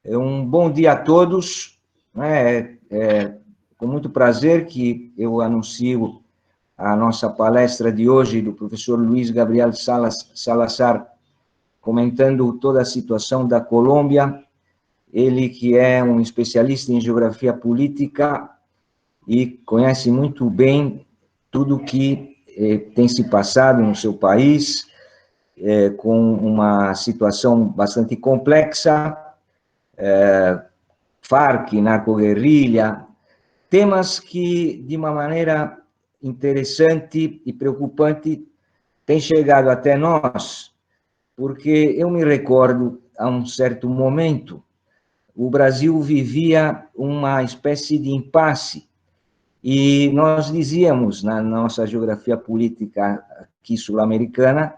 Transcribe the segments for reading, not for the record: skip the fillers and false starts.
Bom dia a todos. Com muito prazer que eu anuncio a nossa palestra de hoje do professor Luiz Gabriel Salazar, comentando toda a situação da Colômbia. Ele que é um especialista em geografia política e conhece muito bem tudo o que tem se passado no seu país, com uma situação bastante complexa, Farc, narcoguerrilha, temas que, de uma maneira interessante e preocupante, têm chegado até nós, porque eu me recordo, a um certo momento, o Brasil vivia uma espécie de impasse, e nós dizíamos, na nossa geografia política aqui sul-americana,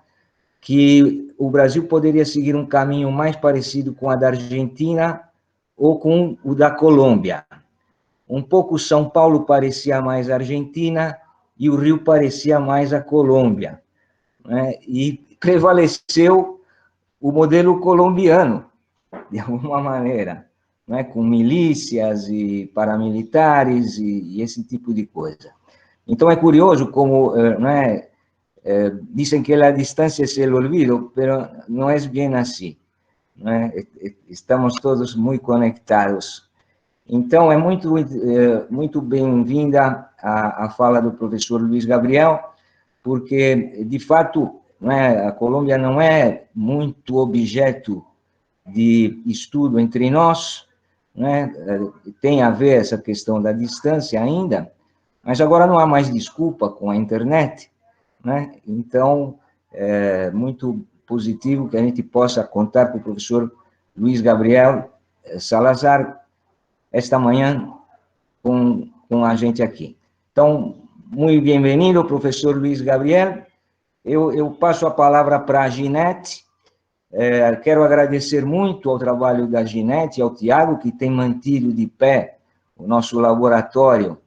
que o Brasil poderia seguir um caminho mais parecido com a da Argentina ou com o da Colômbia. Um pouco São Paulo parecia mais a Argentina e o Rio parecia mais a Colômbia, né? E prevaleceu o modelo colombiano, de alguma maneira, né? Com milícias e paramilitares e esse tipo de coisa. Então é curioso como, né, dicen que la distancia es el olvido, pero no es bien así, né? Estamos todos muito conectados. Então, é muito bem-vinda a fala do professor Luiz Gabriel, porque, de fato, né, a Colômbia não é muito objeto de estudo entre nós, né? Tem a ver essa questão da distância ainda, mas agora não há mais desculpa com a internet, né? Então, é muito positivo que a gente possa contar com o professor Luiz Gabriel Salazar esta manhã com a gente aqui. Então, muito bem-vindo, professor Luiz Gabriel. Eu passo a palavra para a Ginete. Quero agradecer muito ao trabalho da Ginete e ao Tiago, que tem mantido de pé o nosso laboratório,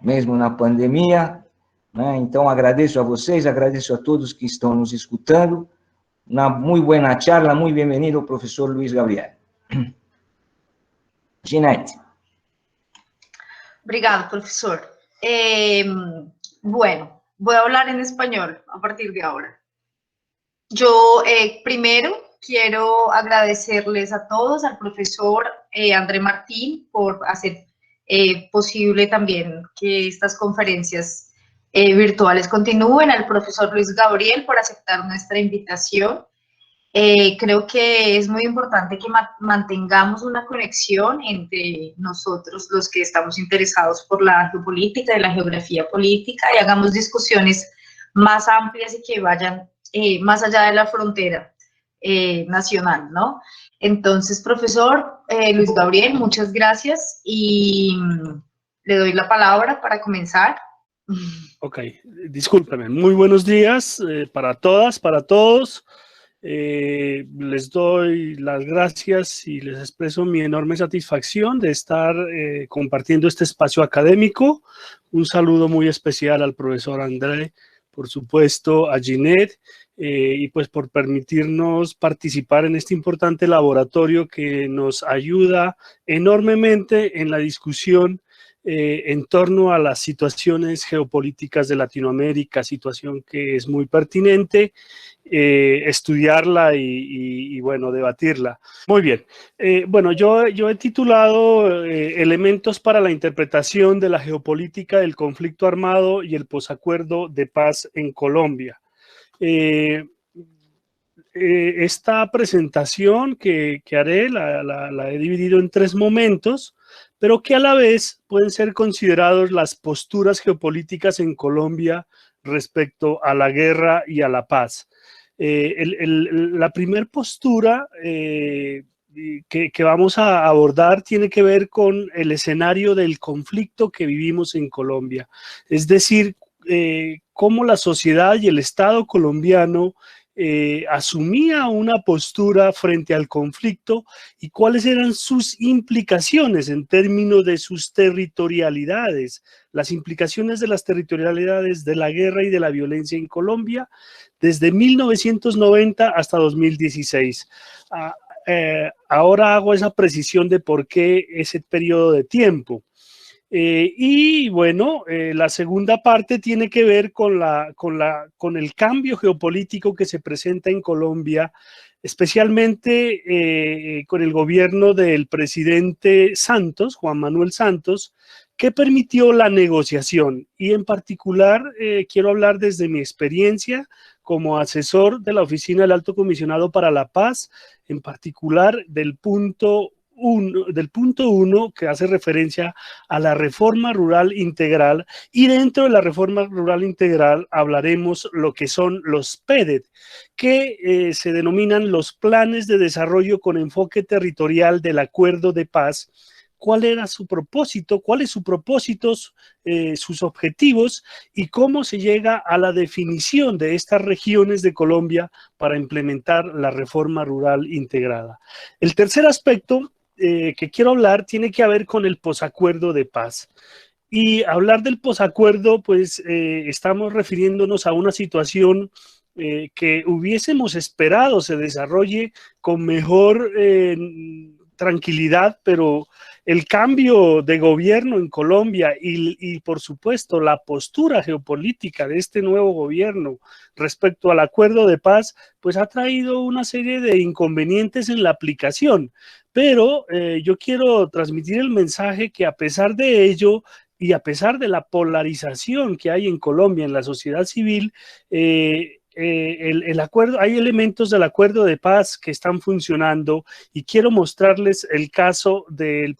mesmo na pandemia, né? Então, agradeço a vocês, agradeço a todos que estão nos escutando. Uma muito boa charla, muito bem-vindo, professor Luiz Gabriel. Ginete. Obrigado, profesor. Bueno, voy a hablar en español a partir de ahora. Yo primero quiero agradecerles a todos, al profesor André Martín, por hacer posible también que estas conferencias virtuales continúen, al profesor Luis Gabriel por aceptar nuestra invitación. Creo que es muy importante que mantengamos una conexión entre nosotros, los que estamos interesados por la geopolítica y la geografía política, y hagamos discusiones más amplias y que vayan más allá de la frontera nacional, ¿no? Entonces, profesor Luis Gabriel, muchas gracias y le doy la palabra para comenzar. Ok, discúlpeme. Muy buenos días para todas, para todos. Les doy las gracias y les expreso mi enorme satisfacción de estar compartiendo este espacio académico. Un saludo muy especial al profesor André, por supuesto, a Ginette, y pues por permitirnos participar en este importante laboratorio que nos ayuda enormemente en la discusión en torno a las situaciones geopolíticas de Latinoamérica, situación que es muy pertinente estudiarla y bueno, debatirla. Muy bien. Bueno, yo he titulado Elementos para la interpretación de la geopolítica del conflicto armado y el posacuerdo de paz en Colombia. Esta presentación que haré la he dividido en 3 momentos, pero que a la vez pueden ser considerados las posturas geopolíticas en Colombia respecto a la guerra y a la paz. La primera postura que vamos a abordar tiene que ver con el escenario del conflicto que vivimos en Colombia, es decir, cómo la sociedad y el Estado colombiano asumía una postura frente al conflicto y cuáles eran sus implicaciones en términos de sus territorialidades, las implicaciones de las territorialidades de la guerra y de la violencia en Colombia desde 1990 hasta 2016. ahora hago esa precisión de por qué ese periodo de tiempo. Y bueno, la segunda parte tiene que ver con el cambio geopolítico que se presenta en Colombia, especialmente con el gobierno del presidente Santos, Juan Manuel Santos, que permitió la negociación. Y en particular quiero hablar desde mi experiencia como asesor de la Oficina del Alto Comisionado para la Paz, en particular del punto 1 que hace referencia a la reforma rural integral, y dentro de la reforma rural integral hablaremos lo que son los PEDET, que se denominan los planes de desarrollo con enfoque territorial del acuerdo de paz. ¿Cuál era su propósito? ¿Cuáles sus propósitos, sus objetivos y cómo se llega a la definición de estas regiones de Colombia para implementar la reforma rural integrada? El tercer aspecto que quiero hablar tiene que ver con el posacuerdo de paz. Y hablar del posacuerdo, pues estamos refiriéndonos a una situación que hubiésemos esperado se desarrolle con mejor tranquilidad, pero el cambio de gobierno en Colombia y por supuesto la postura geopolítica de este nuevo gobierno respecto al acuerdo de paz, pues ha traído una serie de inconvenientes en la aplicación. Pero yo quiero transmitir el mensaje que a pesar de ello y a pesar de la polarización que hay en Colombia en la sociedad civil, el acuerdo, hay elementos del acuerdo de paz que están funcionando, y quiero mostrarles el caso del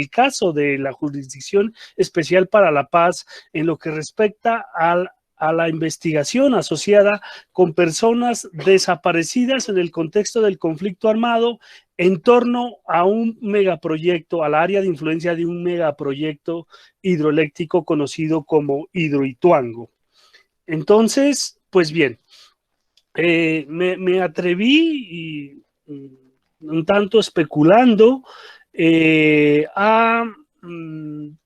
caso de la Jurisdicción Especial para la Paz en lo que respecta a la investigación asociada con personas desaparecidas en el contexto del conflicto armado en torno a un megaproyecto, al área de influencia de un megaproyecto hidroeléctrico conocido como Hidroituango. Entonces, pues bien, me atreví, un tanto especulando, a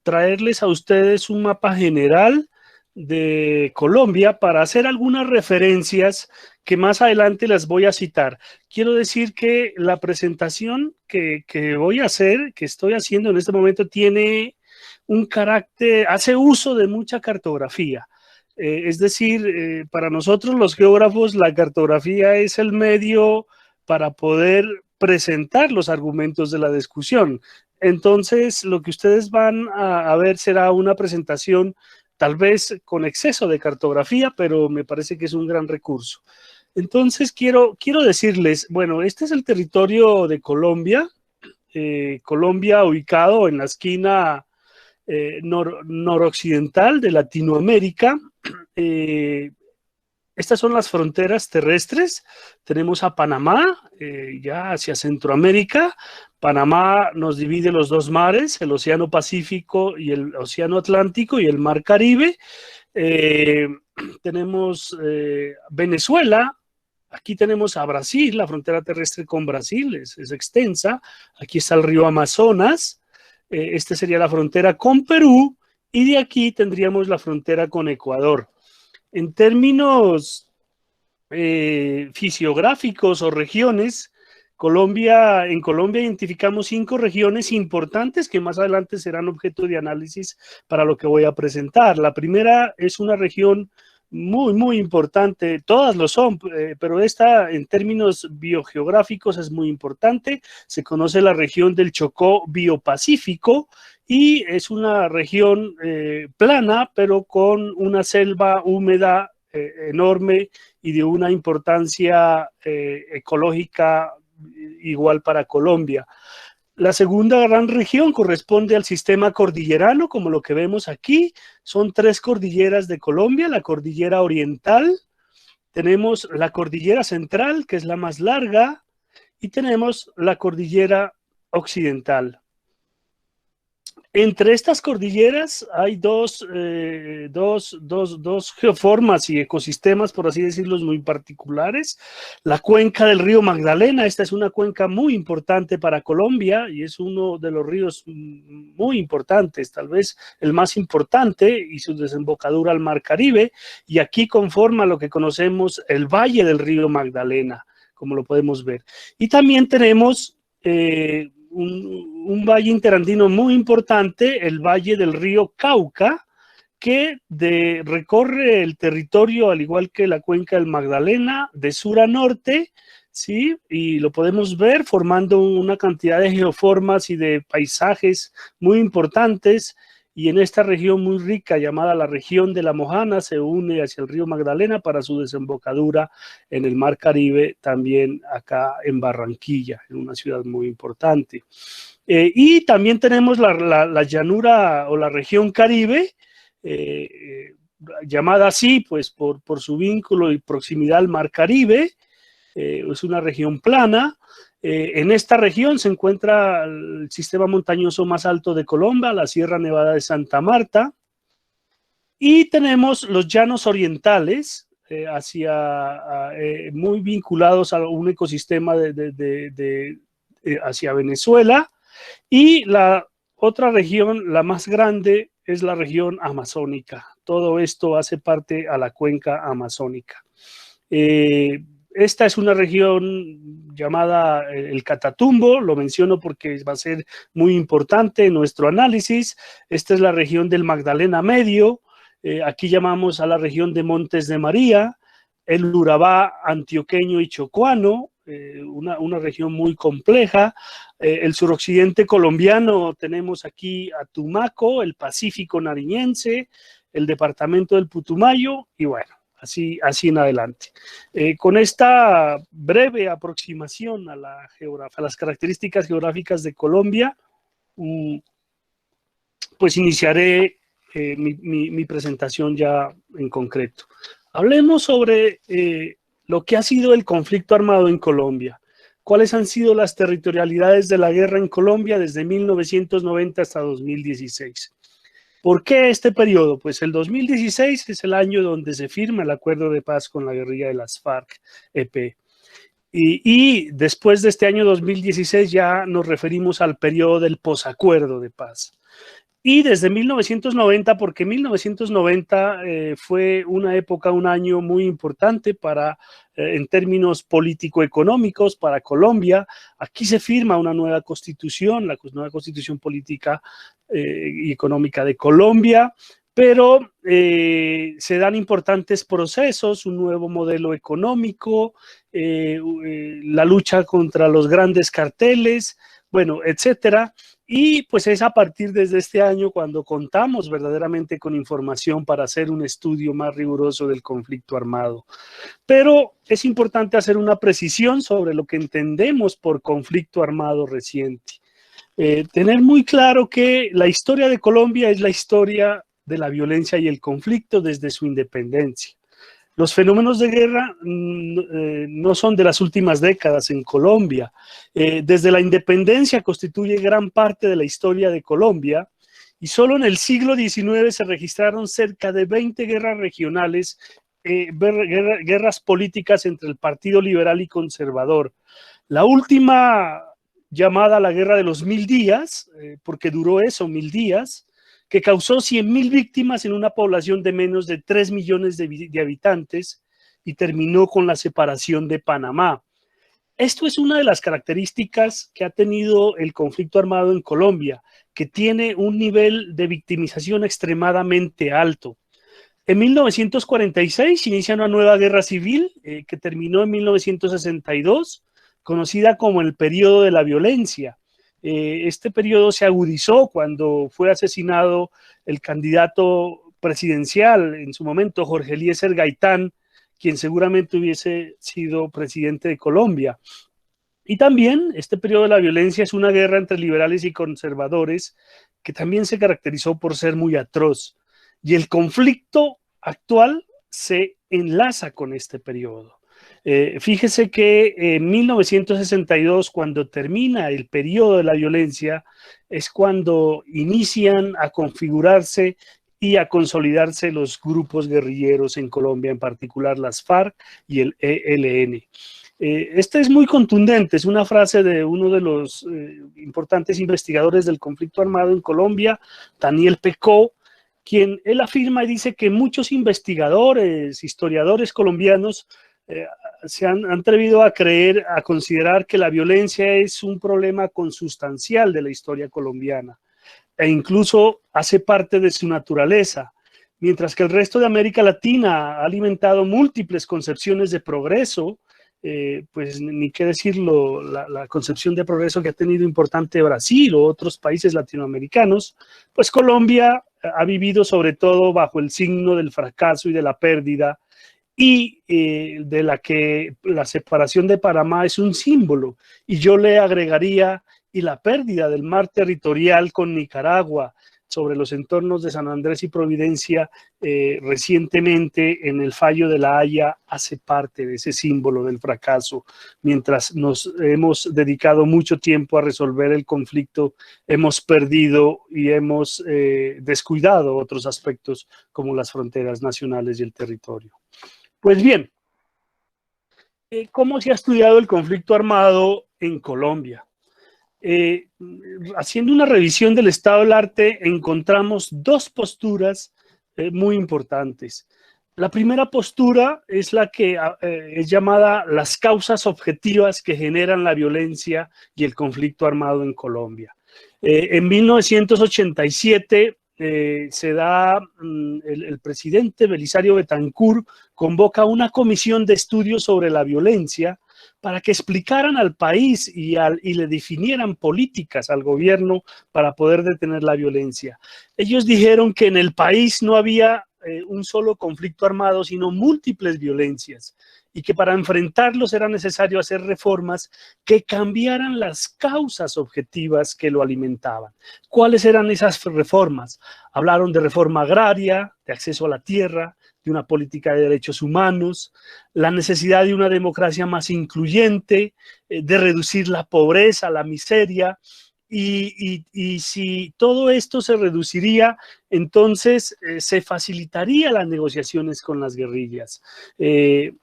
traerles a ustedes un mapa general de Colombia para hacer algunas referencias que más adelante las voy a citar. Quiero decir que la presentación que voy a hacer, que estoy haciendo en este momento, tiene un carácter, hace uso de mucha cartografía. Es decir, para nosotros los geógrafos, la cartografía es el medio para poder presentar los argumentos de la discusión. Entonces, lo que ustedes van a ver será una presentación tal vez con exceso de cartografía, pero me parece que es un gran recurso. Entonces, quiero decirles, bueno, este es el territorio de Colombia, Colombia ubicado en la esquina noroccidental de Latinoamérica. Estas son las fronteras terrestres. Tenemos a Panamá, ya hacia Centroamérica. Panamá nos divide los dos mares, el Océano Pacífico y el Océano Atlántico y el Mar Caribe. Tenemos Venezuela. Aquí tenemos a Brasil, la frontera terrestre con Brasil es extensa. Aquí está el río Amazonas. Esta sería la frontera con Perú, y de aquí tendríamos la frontera con Ecuador. En términos fisiográficos o regiones, en Colombia identificamos 5 regiones importantes que más adelante serán objeto de análisis para lo que voy a presentar. La primera es una región muy, muy importante, todas lo son, pero esta en términos biogeográficos es muy importante. Se conoce la región del Chocó Biopacífico, y es una región plana, pero con una selva húmeda enorme y de una importancia ecológica igual para Colombia. La segunda gran región corresponde al sistema cordillerano, como lo que vemos aquí. Son 3 cordilleras de Colombia: la cordillera oriental, tenemos la cordillera central, que es la más larga, y tenemos la cordillera occidental. Entre estas cordilleras hay dos geoformas y ecosistemas, por así decirlo, muy particulares. La cuenca del río Magdalena, esta es una cuenca muy importante para Colombia y es uno de los ríos muy importantes, tal vez el más importante, y su desembocadura al Mar Caribe, y aquí conforma lo que conocemos el Valle del río Magdalena, como lo podemos ver. Y también tenemos un valle interandino muy importante, el valle del río Cauca, que recorre el territorio, al igual que la cuenca del Magdalena, de sur a norte, ¿sí? Y lo podemos ver formando una cantidad de geoformas y de paisajes muy importantes, y en esta región muy rica llamada la región de la Mojana se une hacia el río Magdalena para su desembocadura en el Mar Caribe, también acá en Barranquilla, en una ciudad muy importante. Y también tenemos la llanura o la región Caribe, llamada así pues por su vínculo y proximidad al Mar Caribe. Es una región plana. En esta región se encuentra el sistema montañoso más alto de Colombia, la Sierra Nevada de Santa Marta, y tenemos los llanos orientales, muy vinculados a un ecosistema hacia Venezuela, y la otra región, la más grande, es la región amazónica. Todo esto hace parte a la cuenca amazónica. Esta es una región llamada el Catatumbo, lo menciono porque va a ser muy importante en nuestro análisis. Esta es la región del Magdalena Medio, aquí llamamos a la región de Montes de María, el Urabá antioqueño y chocuano, una región muy compleja. El suroccidente colombiano tenemos aquí a Tumaco, el Pacífico nariñense, el departamento del Putumayo y bueno, así en adelante. Con esta breve aproximación a las características geográficas de Colombia, pues iniciaré mi presentación ya en concreto. Hablemos sobre lo que ha sido el conflicto armado en Colombia. ¿Cuáles han sido las territorialidades de la guerra en Colombia desde 1990 hasta 2016? ¿Por qué este periodo? Pues el 2016 es el año donde se firma el acuerdo de paz con la guerrilla de las FARC-EP. Y después de este año 2016 ya nos referimos al periodo del posacuerdo de paz. Y desde 1990, porque 1990 fue una época, un año muy importante en términos político-económicos para Colombia. Aquí se firma una nueva constitución, la nueva constitución política y económica de Colombia, pero se dan importantes procesos, un nuevo modelo económico, la lucha contra los grandes carteles, bueno, etcétera. Y pues es a partir desde este año cuando contamos verdaderamente con información para hacer un estudio más riguroso del conflicto armado. Pero es importante hacer una precisión sobre lo que entendemos por conflicto armado reciente. Tener muy claro que la historia de Colombia es la historia de la violencia y el conflicto desde su independencia. Los fenómenos de guerra no son de las últimas décadas en Colombia. Desde la independencia constituye gran parte de la historia de Colombia y solo en el siglo XIX se registraron cerca de 20 guerras regionales, guerras políticas entre el Partido Liberal y Conservador. La última llamada la Guerra de los 1000 días, porque duró eso, 1000 días, que causó 100.000 víctimas en una población de menos de 3 millones de habitantes y terminó con la separación de Panamá. Esto es una de las características que ha tenido el conflicto armado en Colombia, que tiene un nivel de victimización extremadamente alto. En 1946 inicia una nueva guerra civil que terminó en 1962, conocida como el periodo de la violencia. Este periodo se agudizó cuando fue asesinado el candidato presidencial en su momento, Jorge Eliezer Gaitán, quien seguramente hubiese sido presidente de Colombia. Y también este periodo de la violencia es una guerra entre liberales y conservadores que también se caracterizó por ser muy atroz. Y el conflicto actual se enlaza con este periodo. Fíjese que en 1962, cuando termina el periodo de la violencia, es cuando inician a configurarse y a consolidarse los grupos guerrilleros en Colombia, en particular las FARC y el ELN. Esta es muy contundente, es una frase de uno de los importantes investigadores del conflicto armado en Colombia, Daniel Pecó, quien él afirma y dice que muchos investigadores, historiadores colombianos, se han atrevido a considerar que la violencia es un problema consustancial de la historia colombiana e incluso hace parte de su naturaleza, mientras que el resto de América Latina ha alimentado múltiples concepciones de progreso, pues ni qué decirlo, la concepción de progreso que ha tenido importante Brasil o otros países latinoamericanos, pues Colombia ha vivido sobre todo bajo el signo del fracaso y de la pérdida, y de la que la separación de Panamá es un símbolo, y yo le agregaría y la pérdida del mar territorial con Nicaragua sobre los entornos de San Andrés y Providencia recientemente en el fallo de La Haya hace parte de ese símbolo del fracaso. Mientras nos hemos dedicado mucho tiempo a resolver el conflicto, hemos perdido y hemos descuidado otros aspectos como las fronteras nacionales y el territorio. Pues bien, ¿cómo se ha estudiado el conflicto armado en Colombia? Haciendo una revisión del estado del arte, encontramos dos posturas muy importantes. La primera postura es la que es llamada las causas objetivas que generan la violencia y el conflicto armado en Colombia. En 1987 se da, el presidente Belisario Betancur convoca una comisión de estudios sobre la violencia para que explicaran al país y le definieran políticas al gobierno para poder detener la violencia. Ellos dijeron que en el país no había un solo conflicto armado, sino múltiples violencias, y que para enfrentarlos era necesario hacer reformas que cambiaran las causas objetivas que lo alimentaban. ¿Cuáles eran esas reformas? Hablaron de reforma agraria, de acceso a la tierra, de una política de derechos humanos, la necesidad de una democracia más incluyente, de reducir la pobreza, la miseria, y si todo esto se reduciría, entonces se facilitaría las negociaciones con las guerrillas.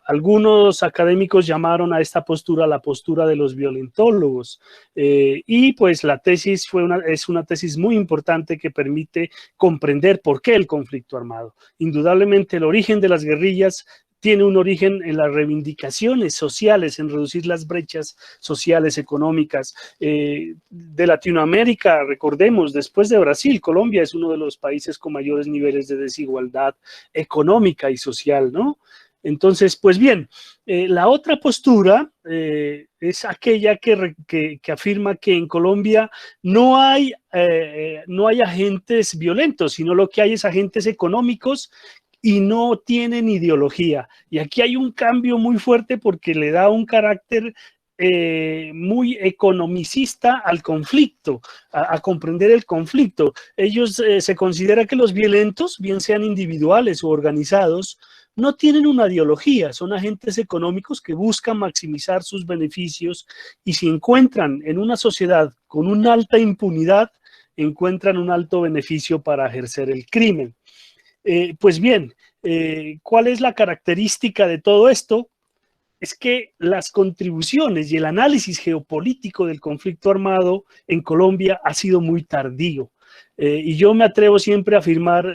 Algunos académicos llamaron a esta postura la postura de los violentólogos, y pues la tesis es una tesis muy importante que permite comprender por qué el conflicto armado. Indudablemente el origen de las guerrillas tiene un origen en las reivindicaciones sociales, en reducir las brechas sociales, económicas de Latinoamérica. Recordemos, después de Brasil, Colombia es uno de los países con mayores niveles de desigualdad económica y social, ¿no? Entonces, pues bien, la otra postura es aquella que afirma que en Colombia no hay agentes violentos, sino lo que hay es agentes económicos y no tienen ideología. Y aquí hay un cambio muy fuerte porque le da un carácter muy economicista al conflicto, a comprender el conflicto. Ellos se considera que los violentos, bien sean individuales o organizados, no tienen una ideología, son agentes económicos que buscan maximizar sus beneficios, y si encuentran en una sociedad con una alta impunidad, encuentran un alto beneficio para ejercer el crimen. Pues bien, ¿cuál es la característica de todo esto? Es que las contribuciones y el análisis geopolítico del conflicto armado en Colombia ha sido muy tardío. Y yo me atrevo siempre a afirmar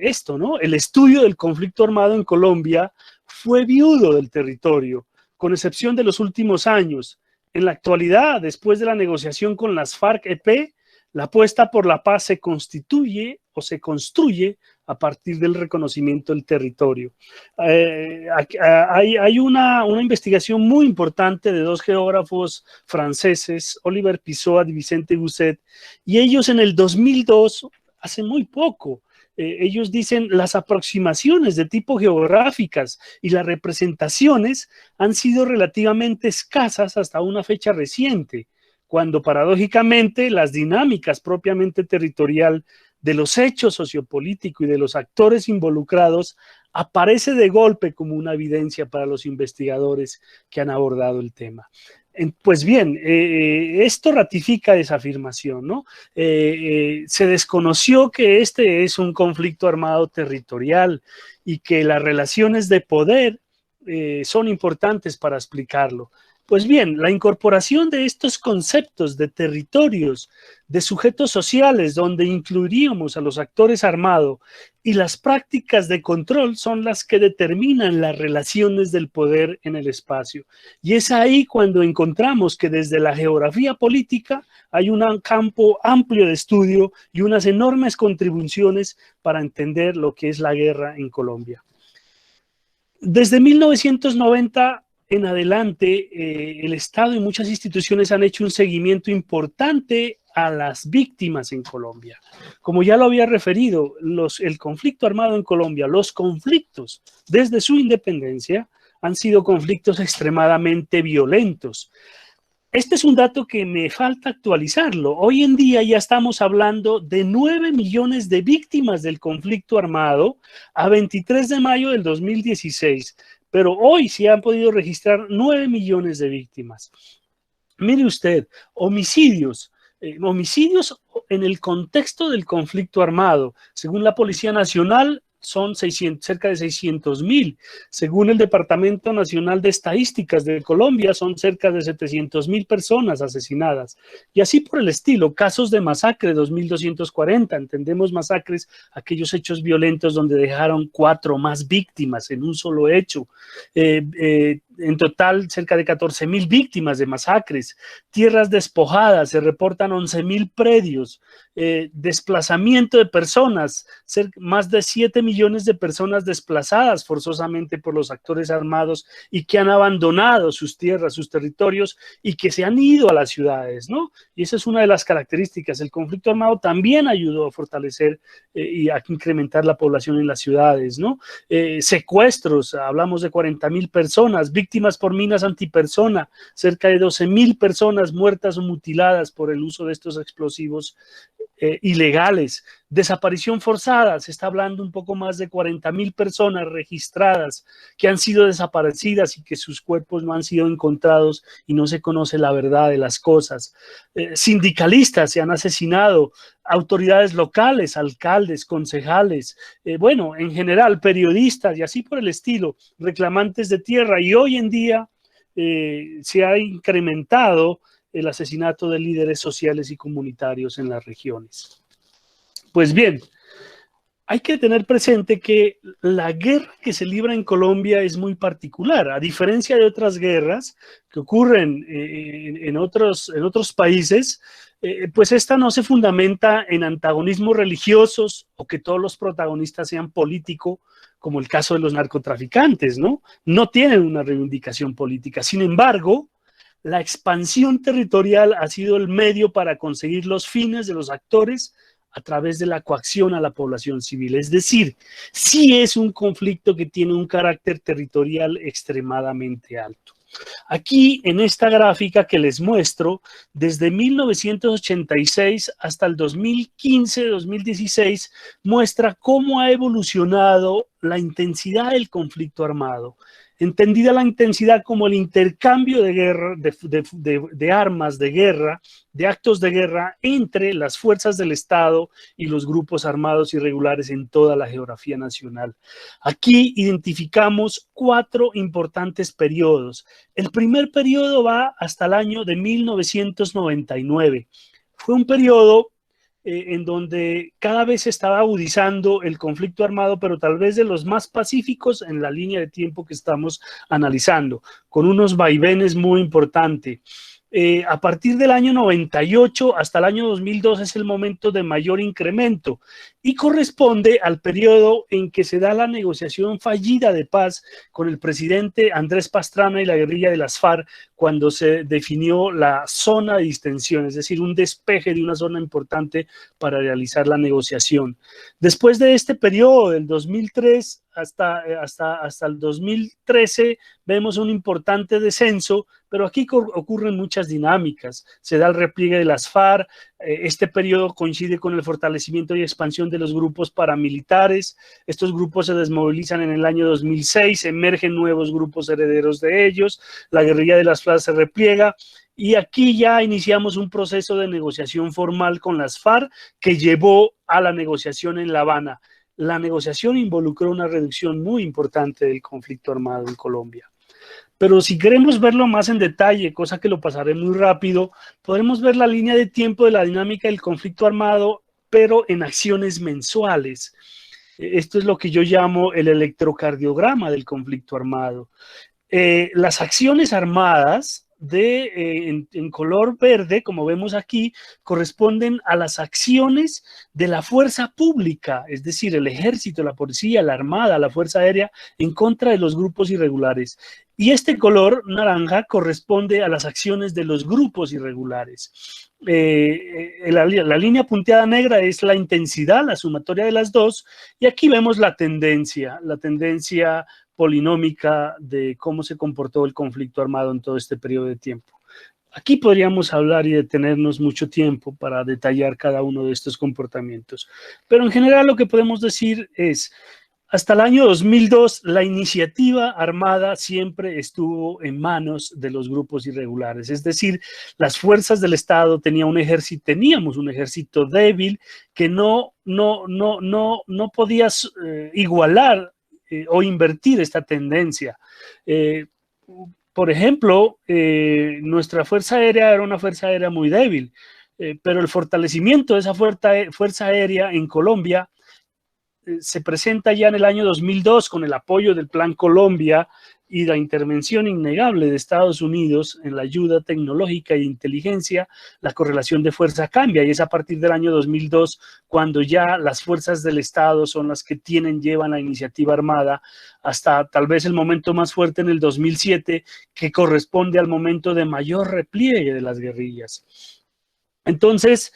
esto, ¿no? El estudio del conflicto armado en Colombia fue viudo del territorio, con excepción de los últimos años. En la actualidad, después de la negociación con las FARC-EP, la apuesta por la paz se constituye o se construye a partir del reconocimiento del territorio. Hay una investigación muy importante de dos geógrafos franceses, Oliver Pisoat y Vicente Gusset, y ellos en el 2002, hace muy poco, ellos dicen las aproximaciones de tipo geográficas y las representaciones han sido relativamente escasas hasta una fecha reciente, cuando paradójicamente las dinámicas propiamente territorial de los hechos sociopolíticos y de los actores involucrados aparece de golpe como una evidencia para los investigadores que han abordado el tema. Pues bien, esto ratifica esa afirmación, ¿no? Se desconoció que este es un conflicto armado territorial y que las relaciones de poder son importantes para explicarlo. Pues bien, la incorporación de estos conceptos de territorios, de sujetos sociales, donde incluiríamos a los actores armados y las prácticas de control son las que determinan las relaciones del poder en el espacio. Y es ahí cuando encontramos que desde la geografía política hay un campo amplio de estudio y unas enormes contribuciones para entender lo que es la guerra en Colombia. Desde 1990 en adelante, el Estado y muchas instituciones han hecho un seguimiento importante a las víctimas en Colombia. Como ya lo había referido, el conflicto armado en Colombia, los conflictos desde su independencia han sido conflictos extremadamente violentos. Este es un dato que me falta actualizarlo. Hoy en día ya estamos hablando de 9 millones de víctimas del conflicto armado a 23 de mayo del 2016, pero hoy se han podido registrar 9 millones de víctimas. Mire usted, homicidios en el contexto del conflicto armado, según la Policía Nacional, son cerca de 600.000. Según el Departamento Nacional de Estadísticas de Colombia, son cerca de 700.000 personas asesinadas. Y así por el estilo, casos de masacre, 2.240. Entendemos masacres, aquellos hechos violentos donde dejaron 4 o más víctimas en un solo hecho. En total, cerca de 14.000 víctimas de masacres, tierras despojadas, se reportan 11.000 predios, desplazamiento de personas, más de 7 millones de personas desplazadas forzosamente por los actores armados y que han abandonado sus tierras, sus territorios y que se han ido a las ciudades, ¿no? Y esa es una de las características. El conflicto armado también ayudó a fortalecer y a incrementar la población en las ciudades, ¿no? Secuestros, hablamos de 40.000 personas, víctimas por minas antipersona, cerca de 12.000 personas muertas o mutiladas por el uso de estos explosivos ilegales. Desaparición forzada, se está hablando un poco más de 40.000 personas registradas que han sido desaparecidas y que sus cuerpos no han sido encontrados y no se conoce la verdad de las cosas. Sindicalistas se han asesinado, autoridades locales, alcaldes, concejales, bueno, en general periodistas y así por el estilo, reclamantes de tierra, y hoy en día se ha incrementado el asesinato de líderes sociales y comunitarios en las regiones. Pues bien, hay que tener presente que la guerra que se libra en Colombia es muy particular. A diferencia de otras guerras que ocurren en otros países, pues esta no se fundamenta en antagonismos religiosos o que todos los protagonistas sean políticos, como el caso de los narcotraficantes, ¿no? No tienen una reivindicación política. Sin embargo, la expansión territorial ha sido el medio para conseguir los fines de los actores a través de la coacción a la población civil. Es decir, sí es un conflicto que tiene un carácter territorial extremadamente alto. Aquí en esta gráfica que les muestro, desde 1986 hasta el 2015-2016, muestra cómo ha evolucionado la intensidad del conflicto armado. Entendida la intensidad como el intercambio de guerra, de armas de guerra, de actos de guerra entre las fuerzas del Estado y los grupos armados irregulares en toda la geografía nacional. Aquí identificamos 4 importantes periodos. El primer periodo va hasta el año de 1999. Fue un periodo en donde cada vez se estaba agudizando el conflicto armado, pero tal vez de los más pacíficos en la línea de tiempo que estamos analizando, con unos vaivenes muy importantes. A partir del año 98 hasta el año 2002 es el momento de mayor incremento y corresponde al periodo en que se da la negociación fallida de paz con el presidente Andrés Pastrana y la guerrilla de las FARC, cuando se definió la zona de distensión, es decir, un despeje de una zona importante para realizar la negociación. Después de este periodo, del 2003 hasta el 2013, vemos un importante descenso, pero aquí ocurren muchas dinámicas. Se da el repliegue de las FARC, este periodo coincide con el fortalecimiento y expansión de los grupos paramilitares. Estos grupos se desmovilizan en el año 2006, emergen nuevos grupos herederos de ellos, la guerrilla de las FARC se repliega, y aquí ya iniciamos un proceso de negociación formal con las FARC que llevó a la negociación en La Habana. La negociación involucró una reducción muy importante del conflicto armado en Colombia. Pero si queremos verlo más en detalle, cosa que lo pasaré muy rápido, podremos ver la línea de tiempo de la dinámica del conflicto armado, pero en acciones mensuales. Esto es lo que yo llamo el electrocardiograma del conflicto armado. Las acciones armadas en color verde, como vemos aquí, corresponden a las acciones de la fuerza pública, es decir, el ejército, la policía, la armada, la fuerza aérea, en contra de los grupos irregulares. Y este color naranja corresponde a las acciones de los grupos irregulares. La línea punteada negra es la intensidad, la sumatoria de las dos, y aquí vemos la tendencia polinómica de cómo se comportó el conflicto armado en todo este periodo de tiempo. Aquí podríamos hablar y detenernos mucho tiempo para detallar cada uno de estos comportamientos, pero en general lo que podemos decir es, hasta el año 2002, la iniciativa armada siempre estuvo en manos de los grupos irregulares, es decir, las fuerzas del Estado teníamos un ejército débil que no podía igualar o invertir esta tendencia. Por ejemplo, nuestra fuerza aérea era una fuerza aérea muy débil, pero el fortalecimiento de esa fuerza aérea en Colombia se presenta ya en el año 2002 con el apoyo del Plan Colombia y la intervención innegable de Estados Unidos en la ayuda tecnológica e inteligencia. La correlación de fuerza cambia y es a partir del año 2002 cuando ya las fuerzas del Estado son las que llevan la iniciativa armada, hasta tal vez el momento más fuerte en el 2007, que corresponde al momento de mayor repliegue de las guerrillas. Entonces,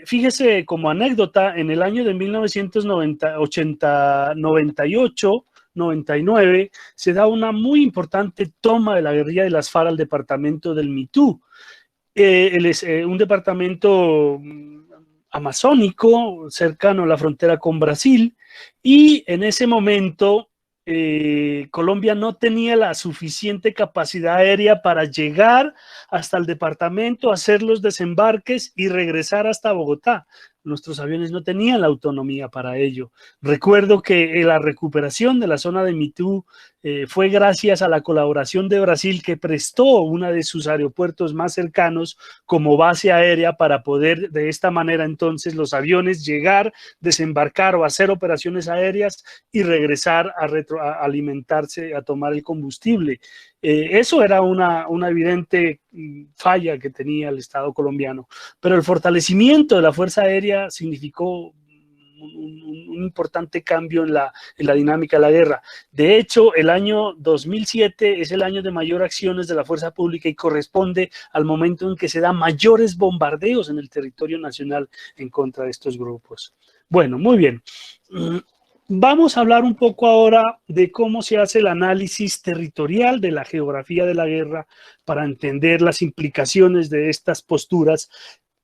fíjese como anécdota, en el año de 1998-99, se da una muy importante toma de la guerrilla de las FARC al departamento del Mitú. Un departamento amazónico, cercano a la frontera con Brasil, y en ese momento Colombia no tenía la suficiente capacidad aérea para llegar hasta el departamento, hacer los desembarques y regresar hasta Bogotá. Nuestros aviones no tenían la autonomía para ello. Recuerdo que la recuperación de la zona de Mitú fue gracias a la colaboración de Brasil, que prestó uno de sus aeropuertos más cercanos como base aérea para poder de esta manera entonces los aviones llegar, desembarcar o hacer operaciones aéreas y regresar a alimentarse, a tomar el combustible. Eso era una evidente falla que tenía el Estado colombiano, pero el fortalecimiento de la Fuerza Aérea significó un importante cambio en la dinámica de la guerra. De hecho, el año 2007 es el año de mayor acciones de la fuerza pública y corresponde al momento en que se dan mayores bombardeos en el territorio nacional en contra de estos grupos. Bueno, muy bien. Vamos a hablar un poco ahora de cómo se hace el análisis territorial de la geografía de la guerra para entender las implicaciones de estas posturas.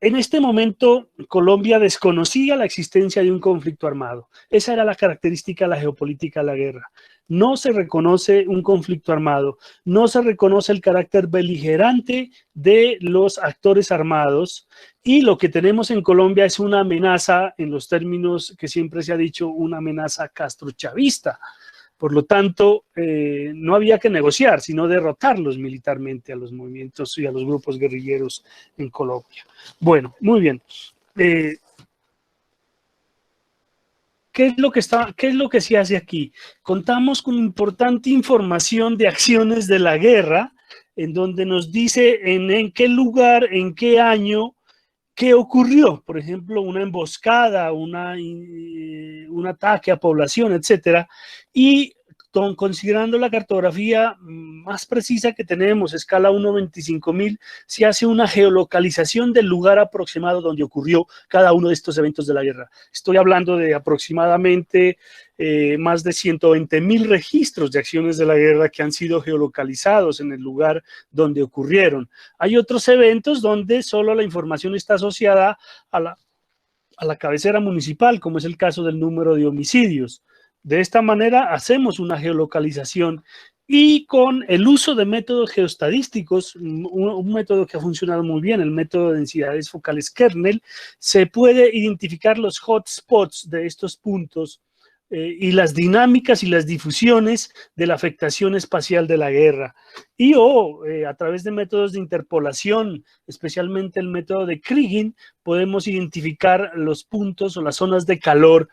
En este momento, Colombia desconocía la existencia de un conflicto armado. Esa era la característica de la geopolítica de la guerra. No se reconoce un conflicto armado, no se reconoce el carácter beligerante de los actores armados, y lo que tenemos en Colombia es una amenaza, en los términos que siempre se ha dicho, una amenaza castrochavista. Por lo tanto, no había que negociar, sino derrotarlos militarmente a los movimientos y a los grupos guerrilleros en Colombia. Bueno, muy bien. ¿Qué es lo que se hace aquí? Contamos con importante información de acciones de la guerra, en donde nos dice en qué lugar, en qué año, qué ocurrió. Por ejemplo, una emboscada, un ataque a población, etcétera. Y considerando la cartografía más precisa que tenemos, escala 1/25.000, se hace una geolocalización del lugar aproximado donde ocurrió cada uno de estos eventos de la guerra. Estoy hablando de aproximadamente más de 120.000 registros de acciones de la guerra que han sido geolocalizados en el lugar donde ocurrieron. Hay otros eventos donde solo la información está asociada a la cabecera municipal, como es el caso del número de homicidios. De esta manera hacemos una geolocalización y con el uso de métodos geoestadísticos, un método que ha funcionado muy bien, el método de densidades focales Kernel, se puede identificar los hotspots de estos puntos y las dinámicas y las difusiones de la afectación espacial de la guerra. Y a través de métodos de interpolación, especialmente el método de Kriging, podemos identificar los puntos o las zonas de calor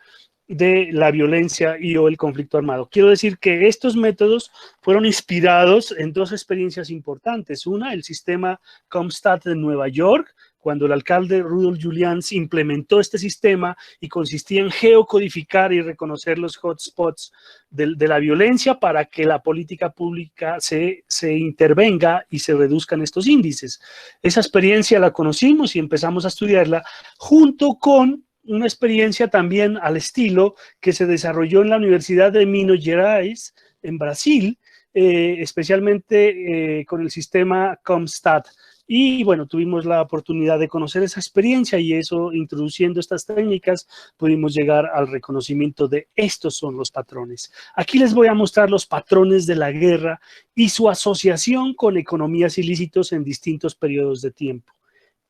de la violencia y o el conflicto armado. Quiero decir que estos métodos fueron inspirados en dos experiencias importantes. Una, el sistema Comstat de Nueva York, cuando el alcalde Rudolph Giuliani implementó este sistema y consistía en geocodificar y reconocer los hotspots de la violencia para que la política pública se intervenga y se reduzcan estos índices. Esa experiencia la conocimos y empezamos a estudiarla junto con una experiencia también al estilo que se desarrolló en la Universidad de Minas Gerais, en Brasil, especialmente con el sistema Comstat. Y bueno, tuvimos la oportunidad de conocer esa experiencia y eso, introduciendo estas técnicas, pudimos llegar al reconocimiento de estos son los patrones. Aquí les voy a mostrar los patrones de la guerra y su asociación con economías ilícitos en distintos periodos de tiempo.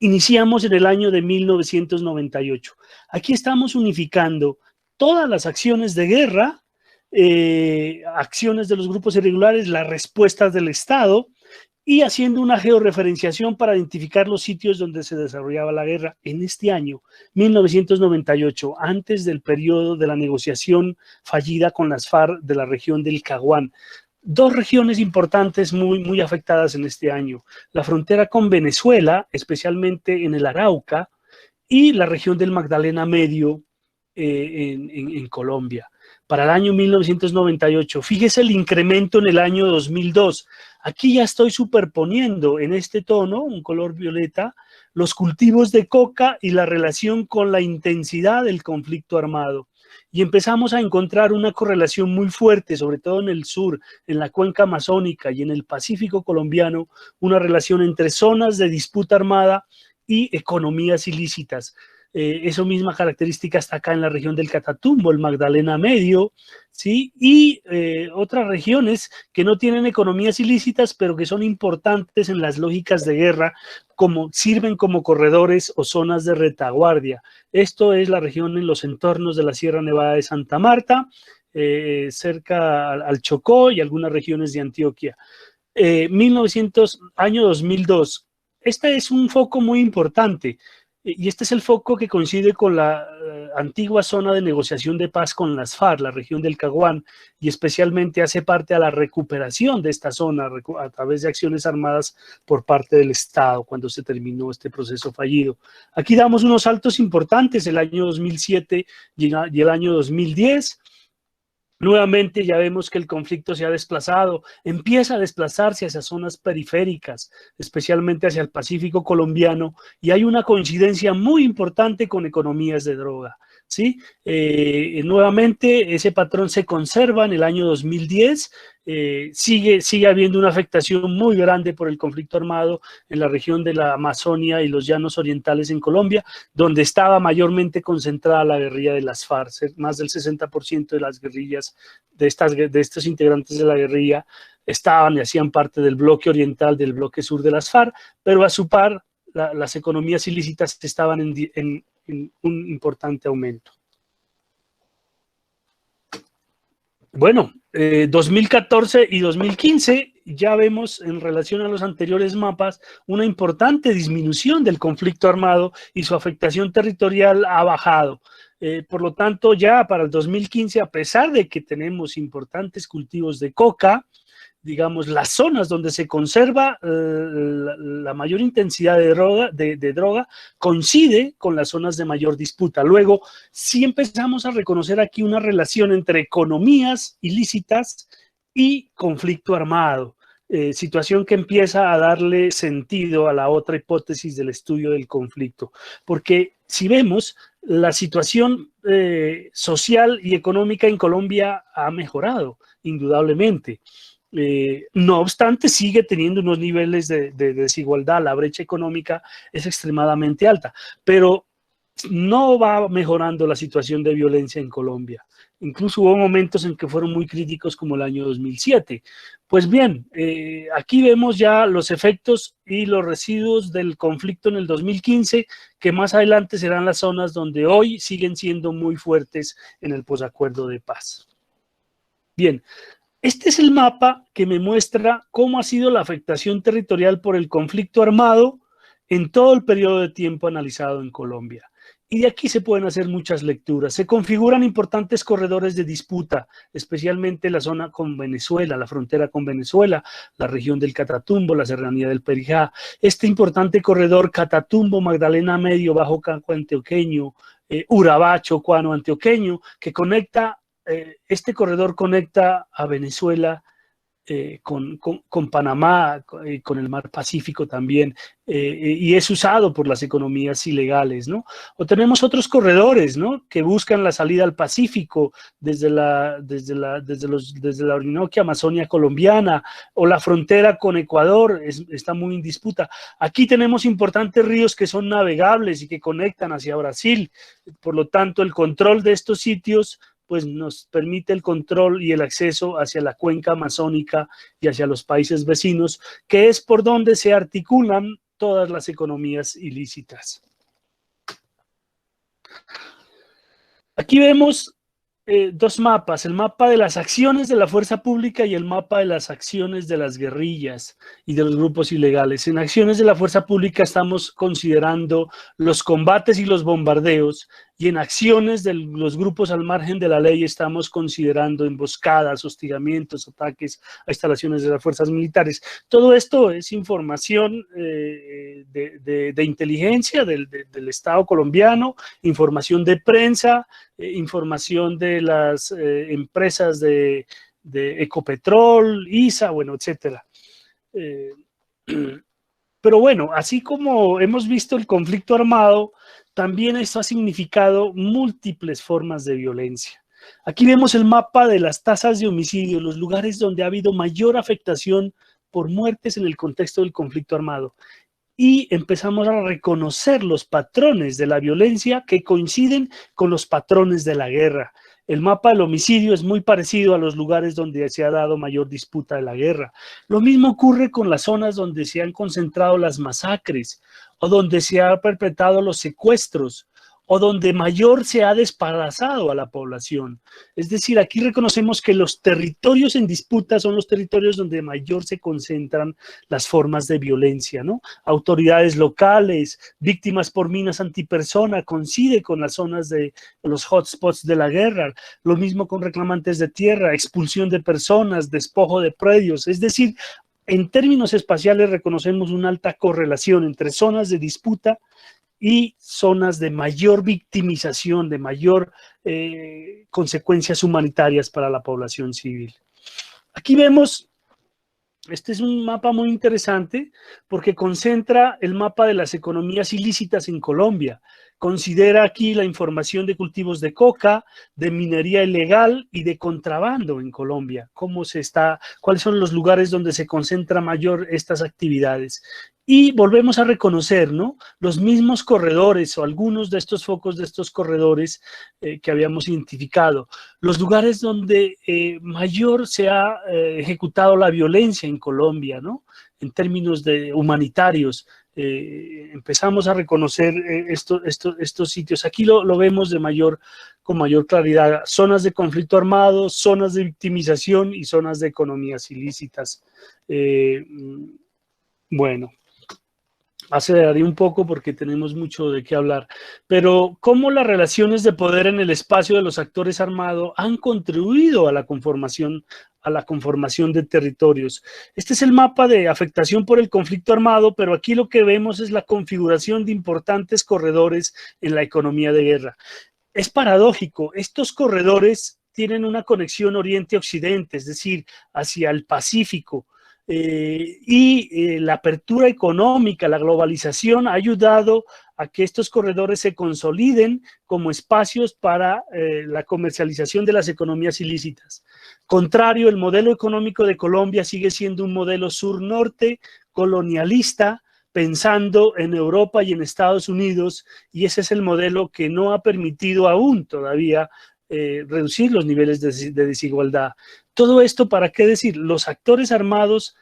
Iniciamos en el año de 1998. Aquí estamos unificando todas las acciones de guerra, acciones de los grupos irregulares, las respuestas del Estado y haciendo una georreferenciación para identificar los sitios donde se desarrollaba la guerra en este año, 1998, antes del periodo de la negociación fallida con las FARC de la región del Caguán. Dos regiones importantes muy afectadas en este año, la frontera con Venezuela, especialmente en el Arauca, y la región del Magdalena Medio en Colombia. Para el año 1998, fíjese el incremento en el año 2002. Aquí ya estoy superponiendo en este tono, un color violeta, los cultivos de coca y la relación con la intensidad del conflicto armado. Y empezamos a encontrar una correlación muy fuerte, sobre todo en el sur, en la cuenca amazónica y en el Pacífico colombiano, una relación entre zonas de disputa armada y economías ilícitas. Esa misma característica está acá en la región del Catatumbo, el Magdalena Medio, ¿sí? Y otras regiones que no tienen economías ilícitas, pero que son importantes en las lógicas de guerra, como sirven como corredores o zonas de retaguardia. Esto es la región en los entornos de la Sierra Nevada de Santa Marta, cerca al Chocó y algunas regiones de Antioquia. Año 2002. Este es un foco muy importante. Y este es el foco que coincide con la antigua zona de negociación de paz con las FARC, la región del Caguán, y especialmente hace parte a la recuperación de esta zona a través de acciones armadas por parte del Estado cuando se terminó este proceso fallido. Aquí damos unos saltos importantes, el año 2007 y el año 2010. Nuevamente ya vemos que el conflicto se ha desplazado, empieza a desplazarse hacia zonas periféricas, especialmente hacia el Pacífico colombiano, y hay una coincidencia muy importante con economías de droga, ¿sí? Nuevamente ese patrón se conserva en el año 2010, sigue habiendo una afectación muy grande por el conflicto armado en la región de la Amazonia y los llanos orientales en Colombia, donde estaba mayormente concentrada la guerrilla de las FARC. Más del 60% de las guerrillas, de estos integrantes de la guerrilla, estaban y hacían parte del bloque oriental, del bloque sur de las FARC, pero a su par las economías ilícitas estaban en un importante aumento. Bueno, 2014 y 2015 ya vemos en relación a los anteriores mapas una importante disminución del conflicto armado y su afectación territorial ha bajado. Por lo tanto, ya para el 2015, a pesar de que tenemos importantes cultivos de coca, digamos, las zonas donde se conserva la mayor intensidad de droga coincide con las zonas de mayor disputa. Luego, sí empezamos a reconocer aquí una relación entre economías ilícitas y conflicto armado, situación que empieza a darle sentido a la otra hipótesis del estudio del conflicto. Porque si vemos, la situación social y económica en Colombia ha mejorado, indudablemente. No obstante, sigue teniendo unos niveles de desigualdad, la brecha económica es extremadamente alta, pero no va mejorando la situación de violencia en Colombia. Incluso hubo momentos en que fueron muy críticos como el año 2007. Pues bien, aquí vemos ya los efectos y los residuos del conflicto en el 2015, que más adelante serán las zonas donde hoy siguen siendo muy fuertes en el posacuerdo de paz. Bien. Este es el mapa que me muestra cómo ha sido la afectación territorial por el conflicto armado en todo el periodo de tiempo analizado en Colombia. Y de aquí se pueden hacer muchas lecturas. Se configuran importantes corredores de disputa, especialmente la zona con Venezuela, la frontera con Venezuela, la región del Catatumbo, la serranía del Perijá. Este importante corredor Catatumbo, Magdalena Medio, Bajo Cauca Antioqueño, Urabá, Chocuano Antioqueño, que conecta, este corredor conecta a Venezuela con Panamá, con el mar Pacífico también, y es usado por las economías ilegales, ¿no? O tenemos otros corredores, ¿no?, que buscan la salida al Pacífico desde la Orinoquia, Amazonia colombiana, o la frontera con Ecuador está muy en disputa. Aquí tenemos importantes ríos que son navegables y que conectan hacia Brasil. Por lo tanto, el control de estos sitios pues nos permite el control y el acceso hacia la cuenca amazónica y hacia los países vecinos, que es por donde se articulan todas las economías ilícitas. Aquí vemos dos mapas, el mapa de las acciones de la fuerza pública y el mapa de las acciones de las guerrillas y de los grupos ilegales. En acciones de la fuerza pública estamos considerando los combates y los bombardeos, y en acciones de los grupos al margen de la ley estamos considerando emboscadas, hostigamientos, ataques a instalaciones de las fuerzas militares. Todo esto es información de inteligencia del Estado colombiano, información de prensa, información de las empresas de Ecopetrol, ISA, bueno, etcétera. Pero bueno, así como hemos visto el conflicto armado, también esto ha significado múltiples formas de violencia. Aquí vemos el mapa de las tasas de homicidio, los lugares donde ha habido mayor afectación por muertes en el contexto del conflicto armado. Y empezamos a reconocer los patrones de la violencia que coinciden con los patrones de la guerra. El mapa del homicidio es muy parecido a los lugares donde se ha dado mayor disputa de la guerra. Lo mismo ocurre con las zonas donde se han concentrado las masacres, o donde se han perpetrado los secuestros, o donde mayor se ha desplazado a la población. Es decir, aquí reconocemos que los territorios en disputa son los territorios donde mayor se concentran las formas de violencia, ¿no? Autoridades locales, víctimas por minas antipersona, coincide con las zonas de los hotspots de la guerra. Lo mismo con reclamantes de tierra, expulsión de personas, despojo de predios. Es decir, en términos espaciales reconocemos una alta correlación entre zonas de disputa y zonas de mayor victimización, de mayor consecuencias humanitarias para la población civil. Aquí vemos, este es un mapa muy interesante porque concentra el mapa de las economías ilícitas en Colombia. Considera aquí la información de cultivos de coca, de minería ilegal y de contrabando en Colombia. ¿Cuáles son los lugares donde se concentra mayor estas actividades? Y volvemos a reconocer, ¿no?, los mismos corredores o algunos de estos focos de estos corredores que habíamos identificado. Los lugares donde mayor se ha ejecutado la violencia en Colombia, ¿no?, en términos humanitarios. Empezamos a reconocer estos sitios. Aquí lo vemos con mayor claridad. Zonas de conflicto armado, zonas de victimización y zonas de economías ilícitas. Bueno, aceleraré un poco porque tenemos mucho de qué hablar, pero cómo las relaciones de poder en el espacio de los actores armados han contribuido a la conformación de territorios. Este es el mapa de afectación por el conflicto armado, pero aquí lo que vemos es la configuración de importantes corredores en la economía de guerra. Es paradójico, estos corredores tienen una conexión oriente-occidente, es decir, hacia el Pacífico, la apertura económica, la globalización ha ayudado a que estos corredores se consoliden como espacios para la comercialización de las economías ilícitas. Contrario, el modelo económico de Colombia sigue siendo un modelo sur-norte, colonialista, pensando en Europa y en Estados Unidos, y ese es el modelo que no ha permitido aún todavía reducir los niveles de desigualdad. Todo esto, ¿para qué decir? Los actores armados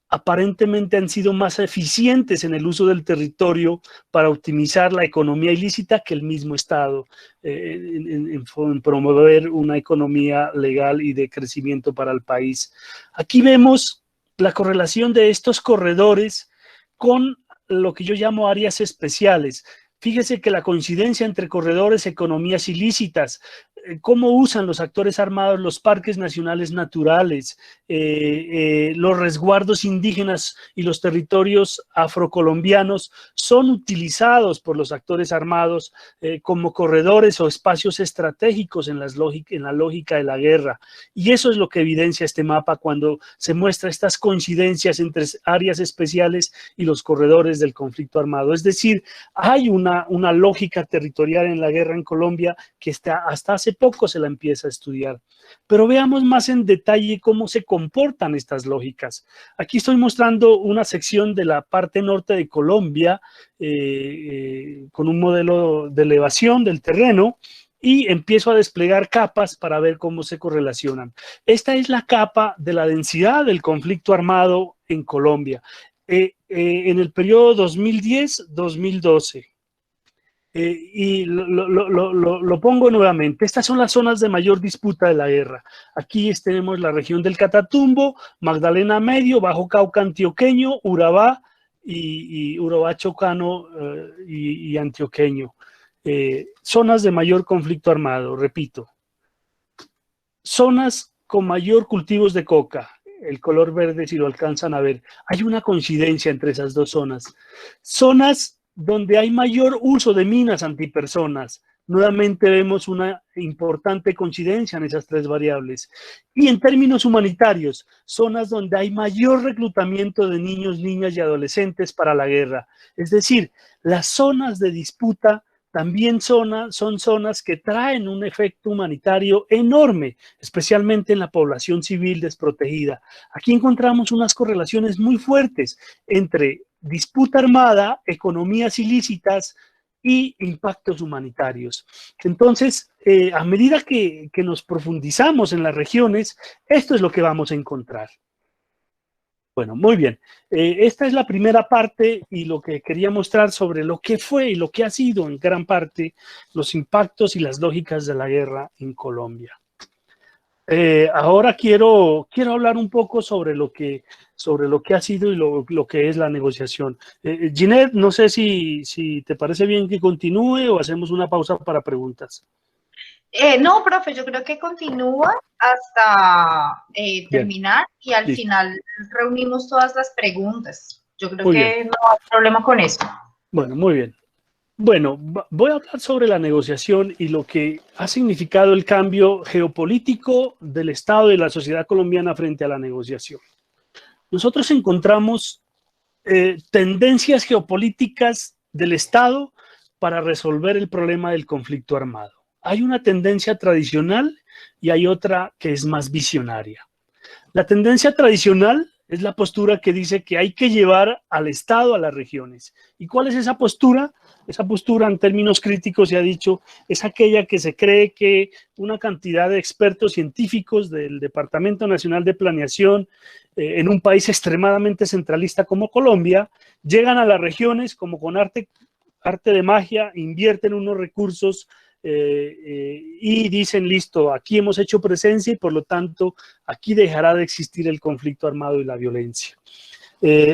aparentemente han sido más eficientes en el uso del territorio para optimizar la economía ilícita que el mismo Estado en promover una economía legal y de crecimiento para el país. Aquí vemos la correlación de estos corredores con lo que yo llamo áreas especiales. Fíjese que la coincidencia entre corredores, economías ilícitas, cómo usan los actores armados los parques nacionales naturales, los resguardos indígenas y los territorios afrocolombianos son utilizados por los actores armados como corredores o espacios estratégicos en la lógica de la guerra. Y eso es lo que evidencia este mapa cuando se muestra estas coincidencias entre áreas especiales y los corredores del conflicto armado. Es decir, hay una lógica territorial en la guerra en Colombia que hasta hace poco se la empieza a estudiar. Pero veamos más en detalle cómo se comportan estas lógicas. Aquí estoy mostrando una sección de la parte norte de Colombia con un modelo de elevación del terreno y empiezo a desplegar capas para ver cómo se correlacionan. Esta es la capa de la densidad del conflicto armado en Colombia en el periodo 2010-2012. Y lo pongo nuevamente. Estas son las zonas de mayor disputa de la guerra. Aquí tenemos la región del Catatumbo, Magdalena Medio, Bajo Cauca Antioqueño, Urabá y Urabá Chocano y Antioqueño. Zonas de mayor conflicto armado, repito. Zonas con mayor cultivos de coca. El color verde, si lo alcanzan a ver. Hay una coincidencia entre esas dos zonas. Zonas donde hay mayor uso de minas antipersonas. Nuevamente vemos una importante coincidencia en esas tres variables. Y en términos humanitarios, zonas donde hay mayor reclutamiento de niños, niñas y adolescentes para la guerra. Es decir, las zonas de disputa también son zonas que traen un efecto humanitario enorme, especialmente en la población civil desprotegida. Aquí encontramos unas correlaciones muy fuertes entre disputa armada, economías ilícitas y impactos humanitarios. Entonces, a medida que nos profundizamos en las regiones, esto es lo que vamos a encontrar. Bueno, muy bien. Esta es la primera parte y lo que quería mostrar sobre lo que fue y lo que ha sido en gran parte los impactos y las lógicas de la guerra en Colombia. Ahora quiero hablar un poco sobre lo que ha sido y lo que es la negociación. Ginette, no sé si te parece bien que continúe o hacemos una pausa para preguntas. No, profe, yo creo que continúa hasta terminar y al final reunimos todas las preguntas. Yo creo que no hay problema con eso. Bueno, muy bien. Bueno, voy a hablar sobre la negociación y lo que ha significado el cambio geopolítico del Estado y de la sociedad colombiana frente a la negociación. Nosotros encontramos tendencias geopolíticas del Estado para resolver el problema del conflicto armado. Hay una tendencia tradicional y hay otra que es más visionaria. La tendencia tradicional es la postura que dice que hay que llevar al Estado a las regiones. ¿Y cuál es esa postura? Esa postura, en términos críticos, se ha dicho, es aquella que se cree que una cantidad de expertos científicos del Departamento Nacional de Planeación en un país extremadamente centralista como Colombia, llegan a las regiones como con arte de magia, invierten unos recursos y dicen, listo, aquí hemos hecho presencia y por lo tanto aquí dejará de existir el conflicto armado y la violencia.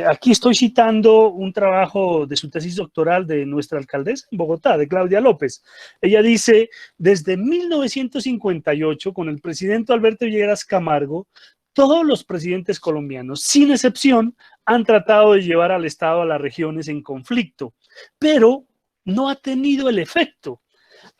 Aquí estoy citando un trabajo de su tesis doctoral de nuestra alcaldesa en Bogotá, de Claudia López. Ella dice, desde 1958, con el presidente Alberto Lleras Camargo, todos los presidentes colombianos, sin excepción, han tratado de llevar al Estado a las regiones en conflicto, pero no ha tenido el efecto.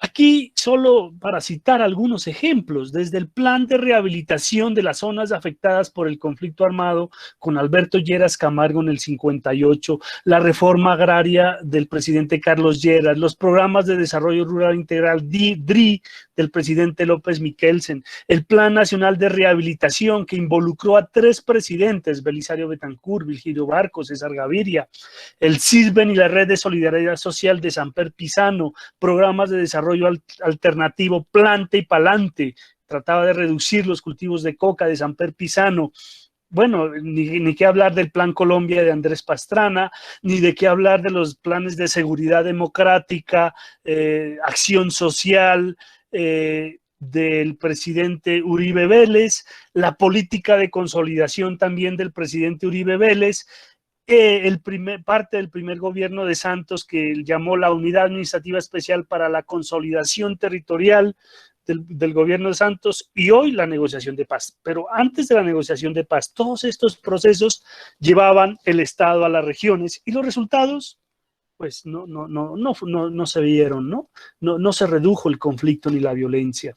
Aquí, solo para citar algunos ejemplos, desde el plan de rehabilitación de las zonas afectadas por el conflicto armado con Alberto Lleras Camargo en el 58, la reforma agraria del presidente Carlos Lleras, los programas de desarrollo rural integral DRI del presidente López Miquelsen, el Plan Nacional de Rehabilitación que involucró a 3 presidentes, Belisario Betancur, Virgilio Barcos, César Gaviria, el CISBEN y la Red de Solidaridad Social de Samper Pisano, programas de desarrollo alternativo Plante y Palante, trataba de reducir los cultivos de coca de Samper Pisano. Bueno, ni qué hablar del Plan Colombia de Andrés Pastrana, ni de qué hablar de los planes de seguridad democrática, acción social, del presidente Uribe Vélez, la política de consolidación también del presidente Uribe Vélez. parte del primer gobierno de Santos, que él llamó la Unidad Administrativa Especial para la Consolidación Territorial del gobierno de Santos, y hoy la negociación de paz. Pero antes de la negociación de paz, todos estos procesos llevaban el Estado a las regiones, y los resultados pues no se vieron, no se redujo el conflicto ni la violencia.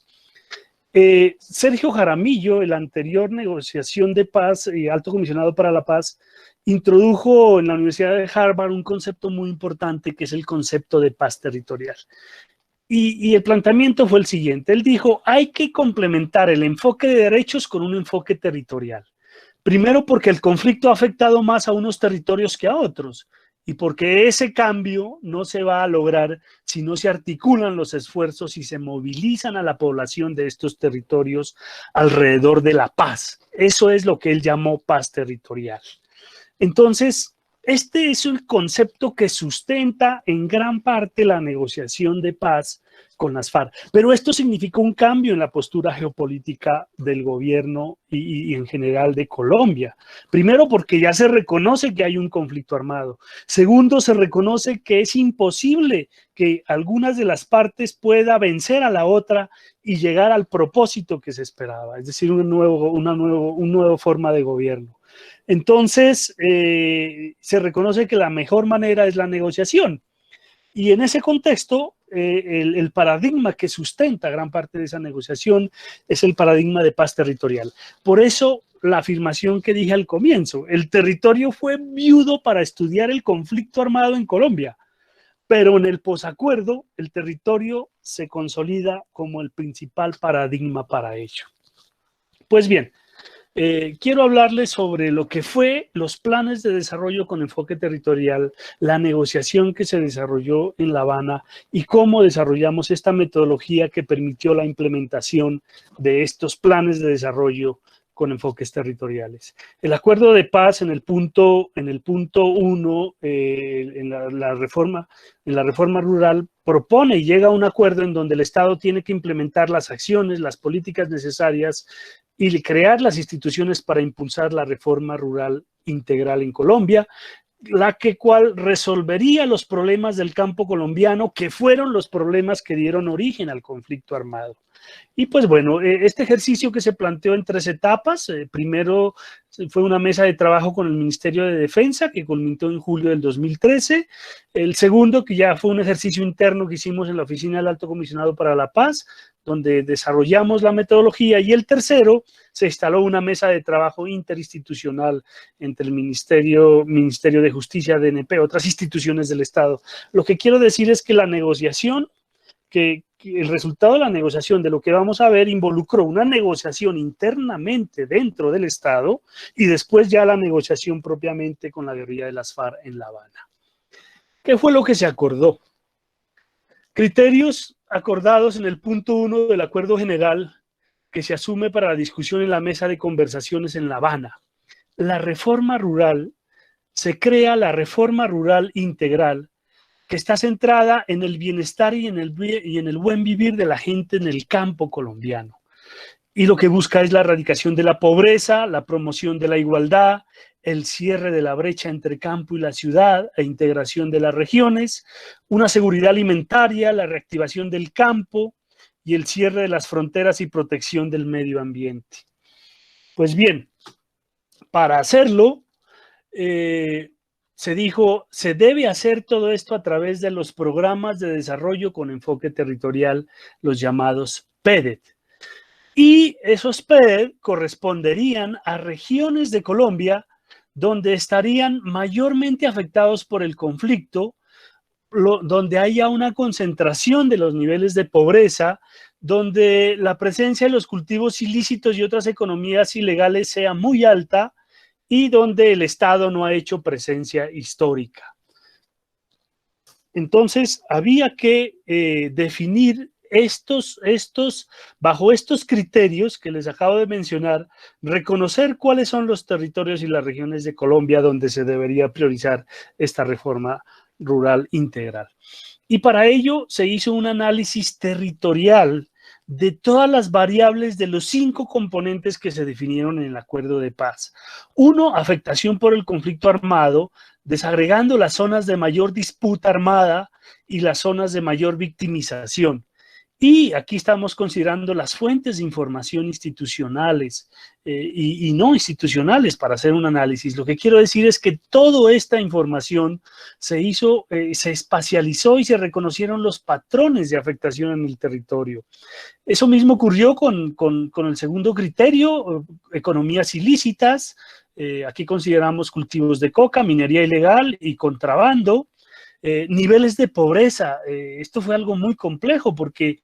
Sergio Jaramillo, el anterior negociación de paz, alto comisionado para la paz, introdujo en la Universidad de Harvard un concepto muy importante, que es el concepto de paz territorial. Y el planteamiento fue el siguiente. Él dijo, hay que complementar el enfoque de derechos con un enfoque territorial. Primero, porque el conflicto ha afectado más a unos territorios que a otros, y porque ese cambio no se va a lograr si no se articulan los esfuerzos y se movilizan a la población de estos territorios alrededor de la paz. Eso es lo que él llamó paz territorial. Entonces, este es el concepto que sustenta en gran parte la negociación de paz con las FARC. Pero esto significó un cambio en la postura geopolítica del gobierno y en general de Colombia. Primero, porque ya se reconoce que hay un conflicto armado. Segundo, se reconoce que es imposible que algunas de las partes pueda vencer a la otra y llegar al propósito que se esperaba, es decir, una nueva forma de gobierno. Entonces, se reconoce que la mejor manera es la negociación. Y en ese contexto, el paradigma que sustenta gran parte de esa negociación es el paradigma de paz territorial. Por eso, la afirmación que dije al comienzo, el territorio fue viudo para estudiar el conflicto armado en Colombia, pero en el posacuerdo, el territorio se consolida como el principal paradigma para ello. Pues bien, quiero hablarles sobre lo que fue los planes de desarrollo con enfoque territorial, la negociación que se desarrolló en La Habana y cómo desarrollamos esta metodología que permitió la implementación de estos planes de desarrollo con enfoques territoriales. El acuerdo de paz en el punto 1, en la reforma rural, propone y llega a un acuerdo en donde el Estado tiene que implementar las acciones, las políticas necesarias y crear las instituciones para impulsar la reforma rural integral en Colombia, la cual resolvería los problemas del campo colombiano, que fueron los problemas que dieron origen al conflicto armado. Y pues bueno, este ejercicio que se planteó en 3 etapas, primero fue una mesa de trabajo con el Ministerio de Defensa que culminó en julio del 2013, el segundo que ya fue un ejercicio interno que hicimos en la Oficina del Alto Comisionado para la Paz, donde desarrollamos la metodología, y el tercero se instaló una mesa de trabajo interinstitucional entre el Ministerio de Justicia, DNP, otras instituciones del Estado. Lo que quiero decir es que la negociación, que el resultado de la negociación, de lo que vamos a ver, involucró una negociación internamente dentro del Estado y después ya la negociación propiamente con la guerrilla de las FARC en La Habana. ¿Qué fue lo que se acordó? Criterios acordados en el punto 1 del acuerdo general que se asume para la discusión en la mesa de conversaciones en La Habana. La reforma rural, se crea la reforma rural integral, que está centrada en el bienestar y en el buen vivir de la gente en el campo colombiano. Y lo que busca es la erradicación de la pobreza, la promoción de la igualdad, el cierre de la brecha entre campo y la ciudad e integración de las regiones, una seguridad alimentaria, la reactivación del campo y el cierre de las fronteras y protección del medio ambiente. Pues bien, para hacerlo, se dijo, se debe hacer todo esto a través de los programas de desarrollo con enfoque territorial, los llamados PEDET. Y esos PEDET corresponderían a regiones de Colombia donde estarían mayormente afectados por el conflicto, donde haya una concentración de los niveles de pobreza, donde la presencia de los cultivos ilícitos y otras economías ilegales sea muy alta y donde el Estado no ha hecho presencia histórica. Entonces, había que definir bajo estos criterios que les acabo de mencionar, reconocer cuáles son los territorios y las regiones de Colombia donde se debería priorizar esta reforma rural integral. Y para ello se hizo un análisis territorial de todas las variables de los 5 componentes que se definieron en el acuerdo de paz. 1, afectación por el conflicto armado, desagregando las zonas de mayor disputa armada y las zonas de mayor victimización. Y aquí estamos considerando las fuentes de información institucionales y no institucionales para hacer un análisis. Lo que quiero decir es que toda esta información se hizo, se espacializó y se reconocieron los patrones de afectación en el territorio. Eso mismo ocurrió con el segundo criterio, economías ilícitas. Aquí consideramos cultivos de coca, minería ilegal y contrabando. Niveles de pobreza, esto fue algo muy complejo porque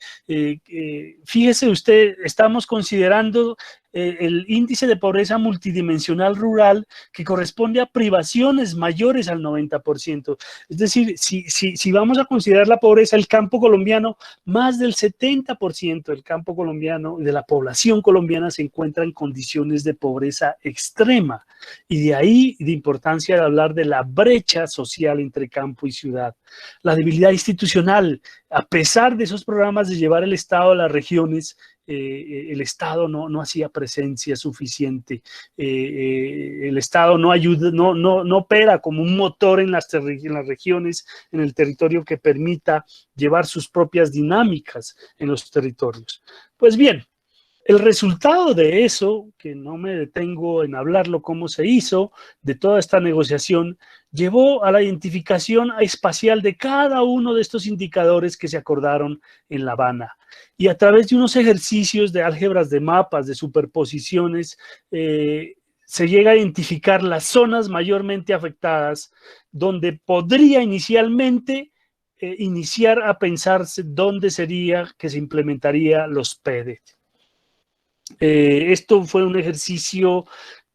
fíjese usted, estamos considerando el índice de pobreza multidimensional rural que corresponde a privaciones mayores al 90%. Es decir, si vamos a considerar la pobreza, el campo colombiano, más del 70% del campo colombiano, de la población colombiana se encuentra en condiciones de pobreza extrema. Y de ahí la importancia de hablar de la brecha social entre campo y ciudad. La debilidad institucional, a pesar de esos programas de llevar el Estado a las regiones, el Estado no hacía presencia suficiente, el Estado no ayuda, no opera como un motor en las regiones, en el territorio que permita llevar sus propias dinámicas en los territorios. Pues bien, el resultado de eso, que no me detengo en hablarlo cómo se hizo, de toda esta negociación, llevó a la identificación espacial de cada uno de estos indicadores que se acordaron en La Habana. Y a través de unos ejercicios de álgebras de mapas, de superposiciones, se llega a identificar las zonas mayormente afectadas, donde podría inicialmente iniciar a pensarse dónde sería que se implementaría los PEDET. Esto fue un ejercicio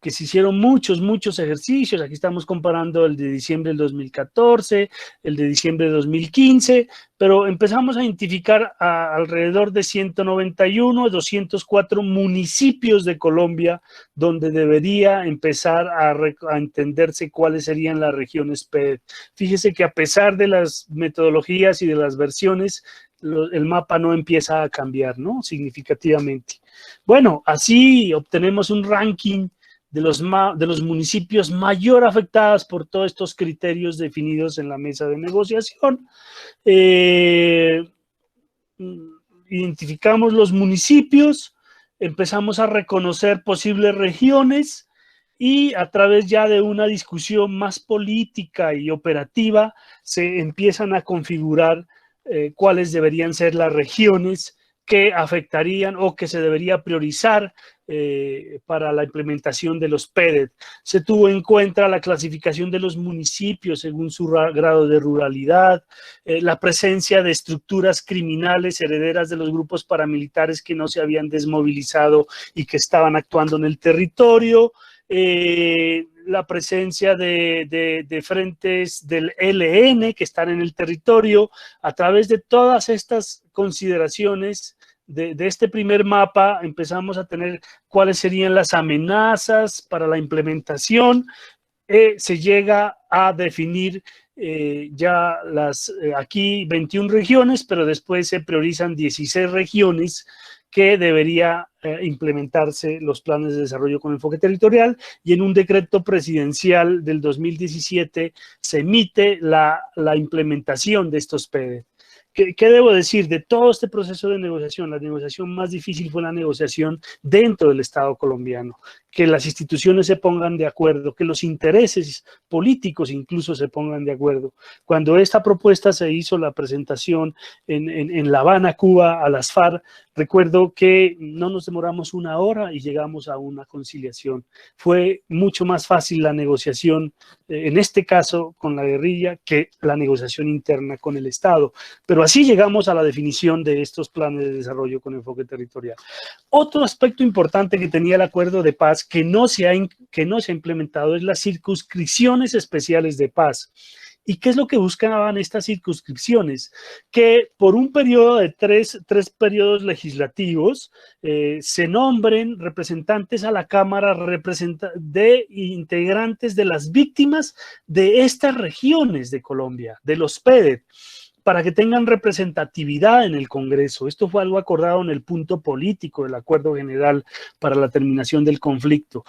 que se hicieron muchos ejercicios. Aquí estamos comparando el de diciembre del 2014, el de diciembre de 2015, pero empezamos a identificar alrededor de 191, 204 municipios de Colombia donde debería empezar a entenderse cuáles serían las regiones PEDET. Fíjese que a pesar de las metodologías y de las versiones, el mapa no empieza a cambiar, ¿no? Significativamente. Bueno, así obtenemos un ranking de los municipios mayor afectados por todos estos criterios definidos en la mesa de negociación. Identificamos los municipios, empezamos a reconocer posibles regiones y a través ya de una discusión más política y operativa se empiezan a configurar cuáles deberían ser las regiones que afectarían o que se debería priorizar para la implementación de los PEDET. Se tuvo en cuenta la clasificación de los municipios según su grado de ruralidad, la presencia de estructuras criminales herederas de los grupos paramilitares que no se habían desmovilizado y que estaban actuando en el territorio, la presencia de frentes del ELN que están en el territorio. A través de todas estas consideraciones de este primer mapa empezamos a tener cuáles serían las amenazas para la implementación. Se llega a definir ya aquí 21 regiones, pero después se priorizan 16 regiones que debería implementarse los planes de desarrollo con enfoque territorial, y en un decreto presidencial del 2017 se emite la implementación de estos PEDET. ¿Qué debo decir? De todo este proceso de negociación, la negociación más difícil fue la negociación dentro del Estado colombiano, que las instituciones se pongan de acuerdo, que los intereses políticos incluso se pongan de acuerdo. Cuando esta propuesta se hizo, la presentación en La Habana, Cuba, a las FARC, recuerdo que no nos demoramos una hora y llegamos a una conciliación. Fue mucho más fácil la negociación, en este caso con la guerrilla, que la negociación interna con el Estado. Pero así llegamos a la definición de estos planes de desarrollo con enfoque territorial. Otro aspecto importante que tenía el acuerdo de paz que no se ha implementado es las circunscripciones especiales de paz. ¿Y qué es lo que buscaban estas circunscripciones? Que por un periodo de tres periodos legislativos se nombren representantes a la Cámara de integrantes de las víctimas de estas regiones de Colombia, de los PEDET. para que tengan representatividad en el Congreso. Esto fue algo acordado en el punto político del Acuerdo General para la terminación del conflicto.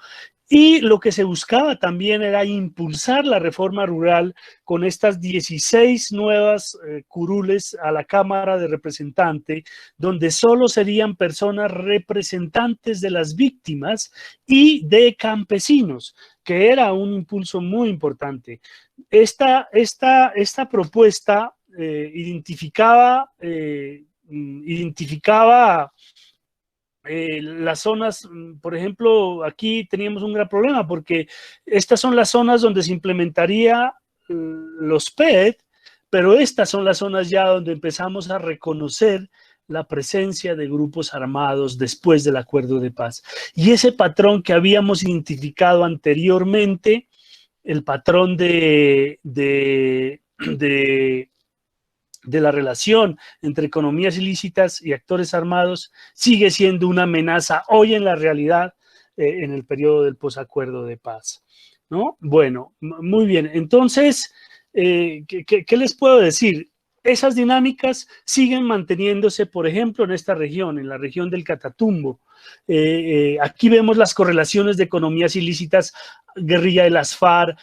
Y lo que se buscaba también era impulsar la reforma rural con estas 16 nuevas curules a la Cámara de Representantes, donde solo serían personas representantes de las víctimas y de campesinos, que era un impulso muy importante. Esta propuesta identificaba las zonas, por ejemplo, aquí teníamos un gran problema porque estas son las zonas donde se implementaría los PET, pero estas son las zonas ya donde empezamos a reconocer la presencia de grupos armados después del acuerdo de paz. Y ese patrón que habíamos identificado anteriormente, el patrón de la relación entre economías ilícitas y actores armados sigue siendo una amenaza hoy en la realidad en el periodo del posacuerdo de paz, ¿no? Bueno, muy bien. Entonces, ¿qué les puedo decir? Esas dinámicas siguen manteniéndose, por ejemplo, en esta región, en la región del Catatumbo. Aquí vemos las correlaciones de economías ilícitas, guerrilla de las FARC,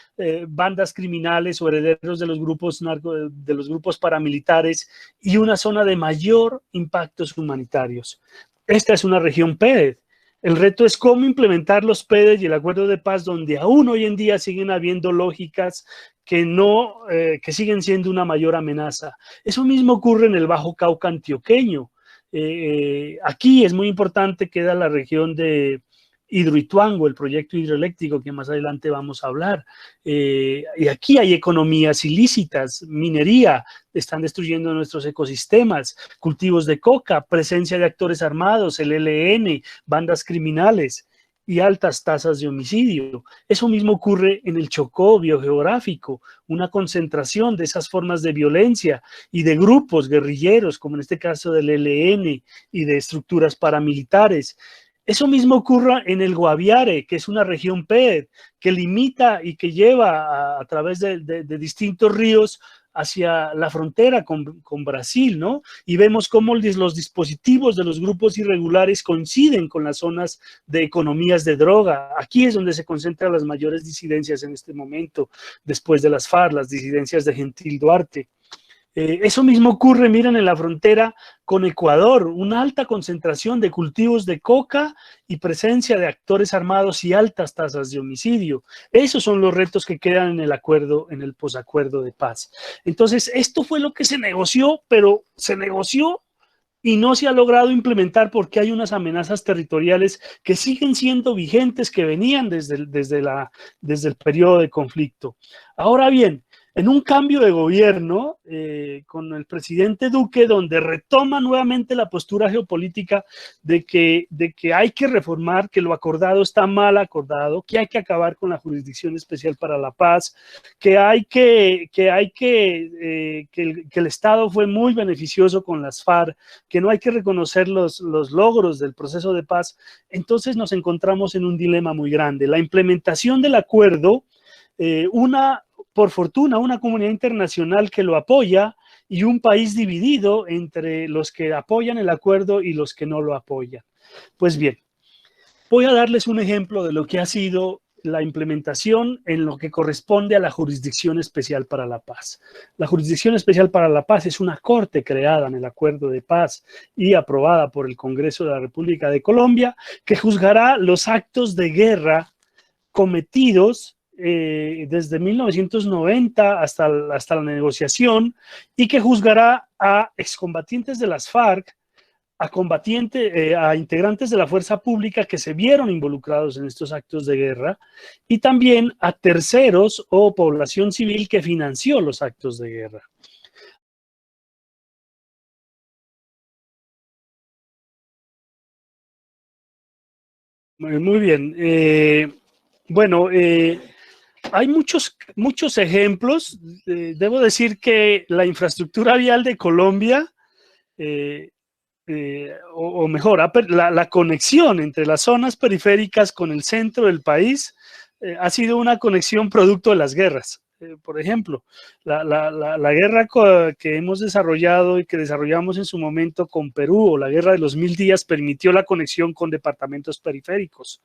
bandas criminales o herederos de los grupos paramilitares y una zona de mayor impactos humanitarios. Esta es una región PED. El reto es cómo implementar los PED y el acuerdo de paz, donde aún hoy en día siguen habiendo lógicas que siguen siendo una mayor amenaza. Eso mismo ocurre en el Bajo Cauca antioqueño. Aquí es muy importante, queda la región de Hidroituango, el proyecto hidroeléctrico que más adelante vamos a hablar. Y aquí hay economías ilícitas, minería, están destruyendo nuestros ecosistemas, cultivos de coca, presencia de actores armados, el ELN, bandas criminales y altas tasas de homicidio. Eso mismo ocurre en el Chocó biogeográfico, una concentración de esas formas de violencia y de grupos guerrilleros, como en este caso del ELN y de estructuras paramilitares. Eso mismo ocurre en el Guaviare, que es una región PED, que limita y que lleva a través de distintos ríos hacia la frontera con Brasil, ¿no? Y vemos cómo los dispositivos de los grupos irregulares coinciden con las zonas de economías de droga. Aquí es donde se concentran las mayores disidencias en este momento, después de las FARC, las disidencias de Gentil Duarte. Eso mismo ocurre, miren, en la frontera con Ecuador, una alta concentración de cultivos de coca y presencia de actores armados y altas tasas de homicidio. Esos son los retos que quedan en el acuerdo, en el posacuerdo de paz. Entonces, esto fue lo que se negoció, pero se negoció y no se ha logrado implementar porque hay unas amenazas territoriales que siguen siendo vigentes, que venían desde el periodo de conflicto. Ahora bien, en un cambio de gobierno con el presidente Duque, donde retoma nuevamente la postura geopolítica de que hay que reformar, que lo acordado está mal acordado, que hay que acabar con la Jurisdicción Especial para la Paz, que el Estado fue muy beneficioso con las FARC, que no hay que reconocer los logros del proceso de paz. Entonces nos encontramos en un dilema muy grande. La implementación del acuerdo, por fortuna, una comunidad internacional que lo apoya y un país dividido entre los que apoyan el acuerdo y los que no lo apoyan. Pues bien, voy a darles un ejemplo de lo que ha sido la implementación en lo que corresponde a la Jurisdicción Especial para la Paz. La Jurisdicción Especial para la Paz es una corte creada en el Acuerdo de Paz y aprobada por el Congreso de la República de Colombia, que juzgará los actos de guerra cometidos desde 1990 hasta la negociación, y que juzgará a excombatientes de las FARC, a integrantes de la fuerza pública que se vieron involucrados en estos actos de guerra, y también a terceros o población civil que financió los actos de guerra. Muy bien. Bueno, hay muchos ejemplos. Debo decir que la infraestructura vial de Colombia, o mejor, la conexión entre las zonas periféricas con el centro del país ha sido una conexión producto de las guerras. Por ejemplo, la guerra que hemos desarrollado y que desarrollamos en su momento con Perú, o la guerra de los 1000 días, permitió la conexión con departamentos periféricos.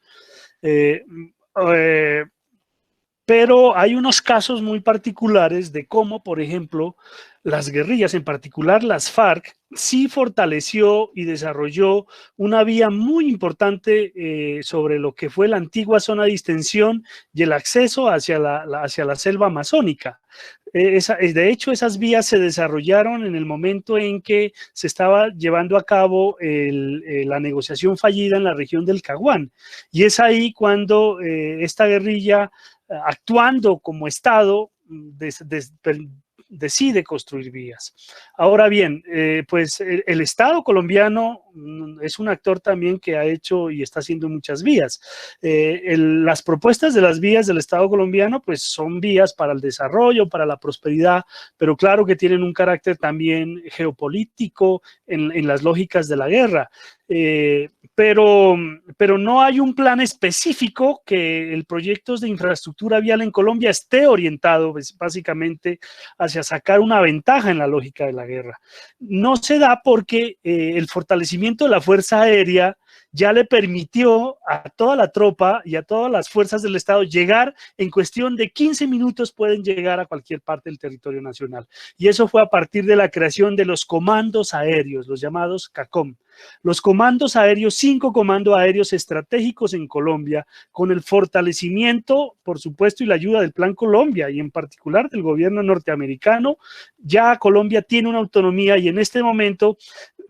Pero hay unos casos muy particulares de cómo, por ejemplo, las guerrillas, en particular las FARC, sí fortaleció y desarrolló una vía muy importante sobre lo que fue la antigua zona de distensión y el acceso hacia la selva amazónica. De hecho, esas vías se desarrollaron en el momento en que se estaba llevando a cabo la negociación fallida en la región del Caguán. Y es ahí cuando esta guerrilla, actuando como Estado, decide construir vías. Ahora bien, pues el Estado colombiano es un actor también que ha hecho y está haciendo muchas vías. Las propuestas de las vías del Estado colombiano pues son vías para el desarrollo, para la prosperidad, pero claro que tienen un carácter también geopolítico en las lógicas de la guerra. Pero no hay un plan específico que el proyecto de infraestructura vial en Colombia esté orientado básicamente hacia sacar una ventaja en la lógica de la guerra. No se da porque el fortalecimiento de la Fuerza Aérea ya le permitió a toda la tropa y a todas las fuerzas del Estado llegar en cuestión de 15 minutos, pueden llegar a cualquier parte del territorio nacional. Y eso fue a partir de la creación de los comandos aéreos, los llamados CACOM. Los comandos aéreos, 5 comandos aéreos estratégicos en Colombia, con el fortalecimiento, por supuesto, y la ayuda del Plan Colombia, y en particular del gobierno norteamericano. Ya Colombia tiene una autonomía y en este momento,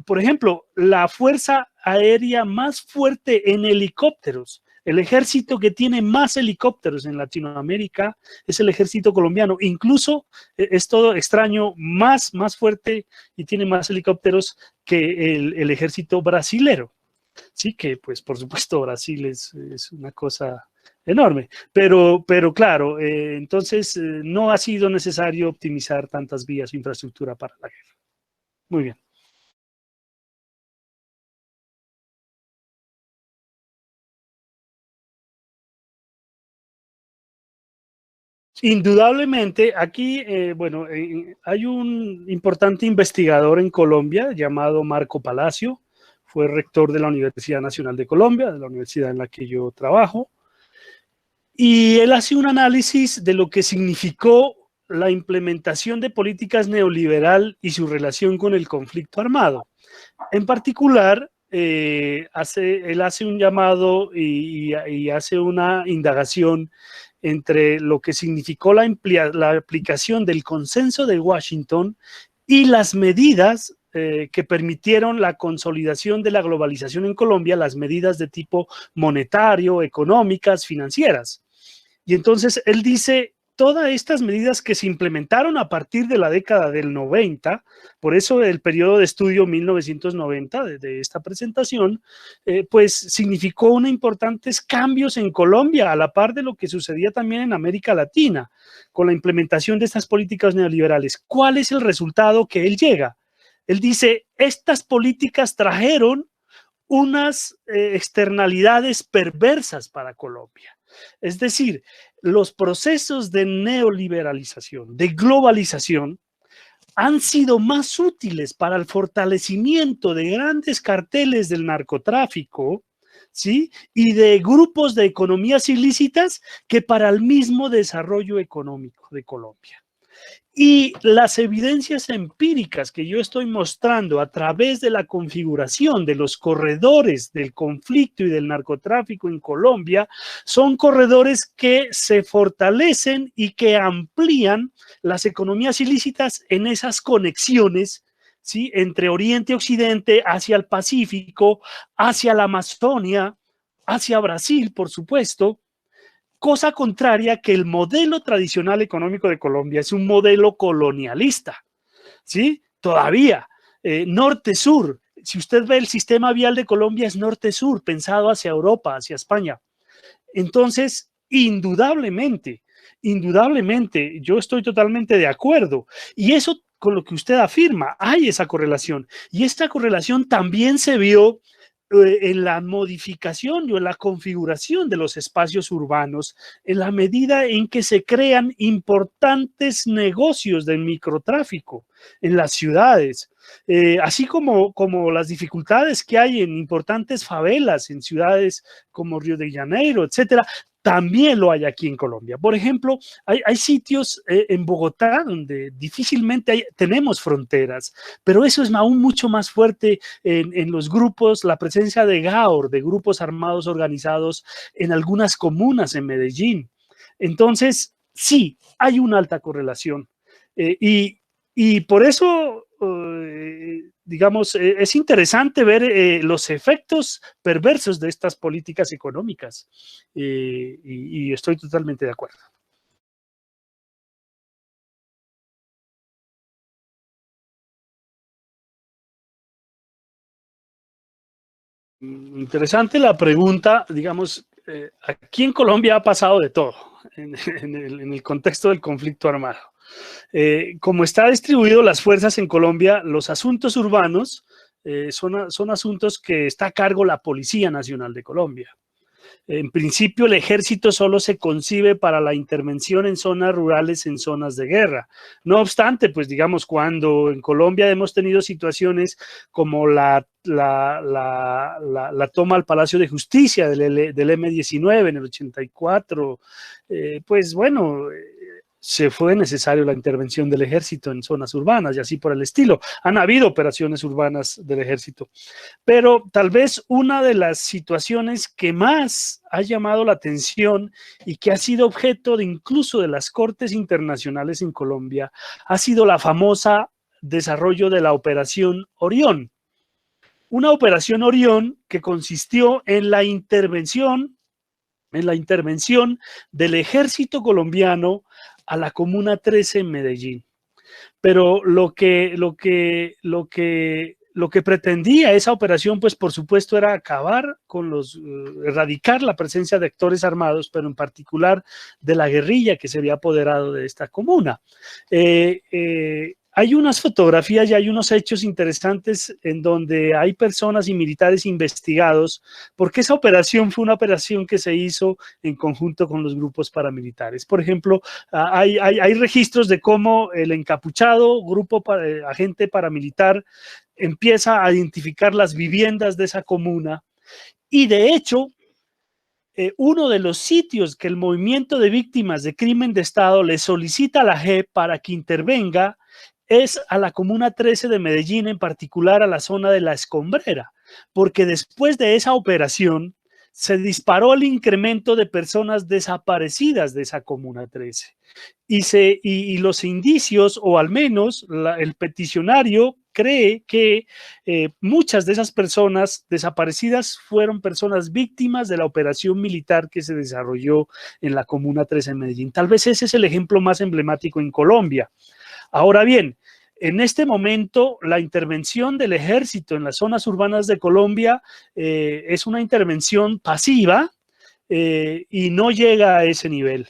por ejemplo, la Fuerza Aérea más fuerte en helicópteros, el ejército que tiene más helicópteros en Latinoamérica es el ejército colombiano. Incluso es todo extraño, más fuerte y tiene más helicópteros que el ejército brasilero. Sí, que pues por supuesto Brasil es una cosa enorme, pero claro, entonces no ha sido necesario optimizar tantas vías de infraestructura para la guerra. Muy bien. Indudablemente, aquí, bueno, hay un importante investigador en Colombia llamado Marco Palacio, fue rector de la Universidad Nacional de Colombia, de la universidad en la que yo trabajo, y él hace un análisis de lo que significó la implementación de políticas neoliberal y su relación con el conflicto armado. En particular, él hace un llamado y hace una indagación entre lo que significó la aplicación del consenso de Washington y las medidas que permitieron la consolidación de la globalización en Colombia, las medidas de tipo monetario, económicas, financieras. Y entonces él dice, todas estas medidas que se implementaron a partir de la década del 90, por eso el periodo de estudio 1990 de esta presentación, pues significó unos importantes cambios en Colombia, a la par de lo que sucedía también en América Latina, con la implementación de estas políticas neoliberales. ¿Cuál es el resultado que él llega? Él dice, estas políticas trajeron unas externalidades perversas para Colombia. Es decir, los procesos de neoliberalización, de globalización, han sido más útiles para el fortalecimiento de grandes carteles del narcotráfico, ¿sí? Y de grupos de economías ilícitas que para el mismo desarrollo económico de Colombia. Y las evidencias empíricas que yo estoy mostrando a través de la configuración de los corredores del conflicto y del narcotráfico en Colombia son corredores que se fortalecen y que amplían las economías ilícitas en esas conexiones, ¿sí? Entre Oriente y Occidente, hacia el Pacífico, hacia la Amazonia, hacia Brasil, por supuesto. Cosa contraria que el modelo tradicional económico de Colombia es un modelo colonialista, ¿sí? Todavía, norte-sur. Si usted ve el sistema vial de Colombia es norte-sur, pensado hacia Europa, hacia España. Entonces, indudablemente, yo estoy totalmente de acuerdo. Y eso con lo que usted afirma, hay esa correlación. Y esta correlación también se vio en la modificación o en la configuración de los espacios urbanos, en la medida en que se crean importantes negocios de microtráfico en las ciudades, así como las dificultades que hay en importantes favelas en ciudades como Río de Janeiro, etcétera. También lo hay aquí en Colombia. Por ejemplo, hay sitios en Bogotá donde difícilmente tenemos fronteras, pero eso es aún mucho más fuerte en los grupos, la presencia de GAOR, de grupos armados organizados en algunas comunas en Medellín. Entonces, sí, hay una alta correlación. Y por eso, digamos, es interesante ver los efectos perversos de estas políticas económicas. Y estoy totalmente de acuerdo. Interesante la pregunta, digamos, aquí en Colombia ha pasado de todo en el contexto del conflicto armado. Como está distribuido las fuerzas en Colombia, los asuntos urbanos son asuntos que está a cargo la Policía Nacional de Colombia. En principio, el ejército solo se concibe para la intervención en zonas rurales, en zonas de guerra. No obstante, pues digamos, cuando en Colombia hemos tenido situaciones como la toma al Palacio de Justicia del M-19 en el 84, pues bueno, se fue necesario la intervención del ejército en zonas urbanas y así por el estilo. Han habido operaciones urbanas del ejército, pero tal vez una de las situaciones que más ha llamado la atención y que ha sido objeto de incluso de las cortes internacionales en Colombia ha sido la famosa desarrollo de la Operación Orión. Una Operación Orión que consistió en la intervención del ejército colombiano a la Comuna 13 en Medellín. Pero lo que pretendía esa operación, pues por supuesto, era acabar con erradicar la presencia de actores armados, pero en particular de la guerrilla que se había apoderado de esta comuna. Hay unas fotografías y hay unos hechos interesantes en donde hay personas y militares investigados, porque esa operación fue una operación que se hizo en conjunto con los grupos paramilitares. Por ejemplo, hay registros de cómo el encapuchado agente paramilitar empieza a identificar las viviendas de esa comuna y de hecho, uno de los sitios que el movimiento de víctimas de crimen de Estado le solicita a la JEP para que intervenga es a la Comuna 13 de Medellín, en particular a la zona de La Escombrera, porque después de esa operación se disparó el incremento de personas desaparecidas de esa Comuna 13. Y los indicios, o al menos el peticionario, cree que muchas de esas personas desaparecidas fueron personas víctimas de la operación militar que se desarrolló en la Comuna 13 en Medellín. Tal vez ese es el ejemplo más emblemático en Colombia. Ahora bien, en este momento la intervención del ejército en las zonas urbanas de Colombia es una intervención pasiva y no llega a ese nivel.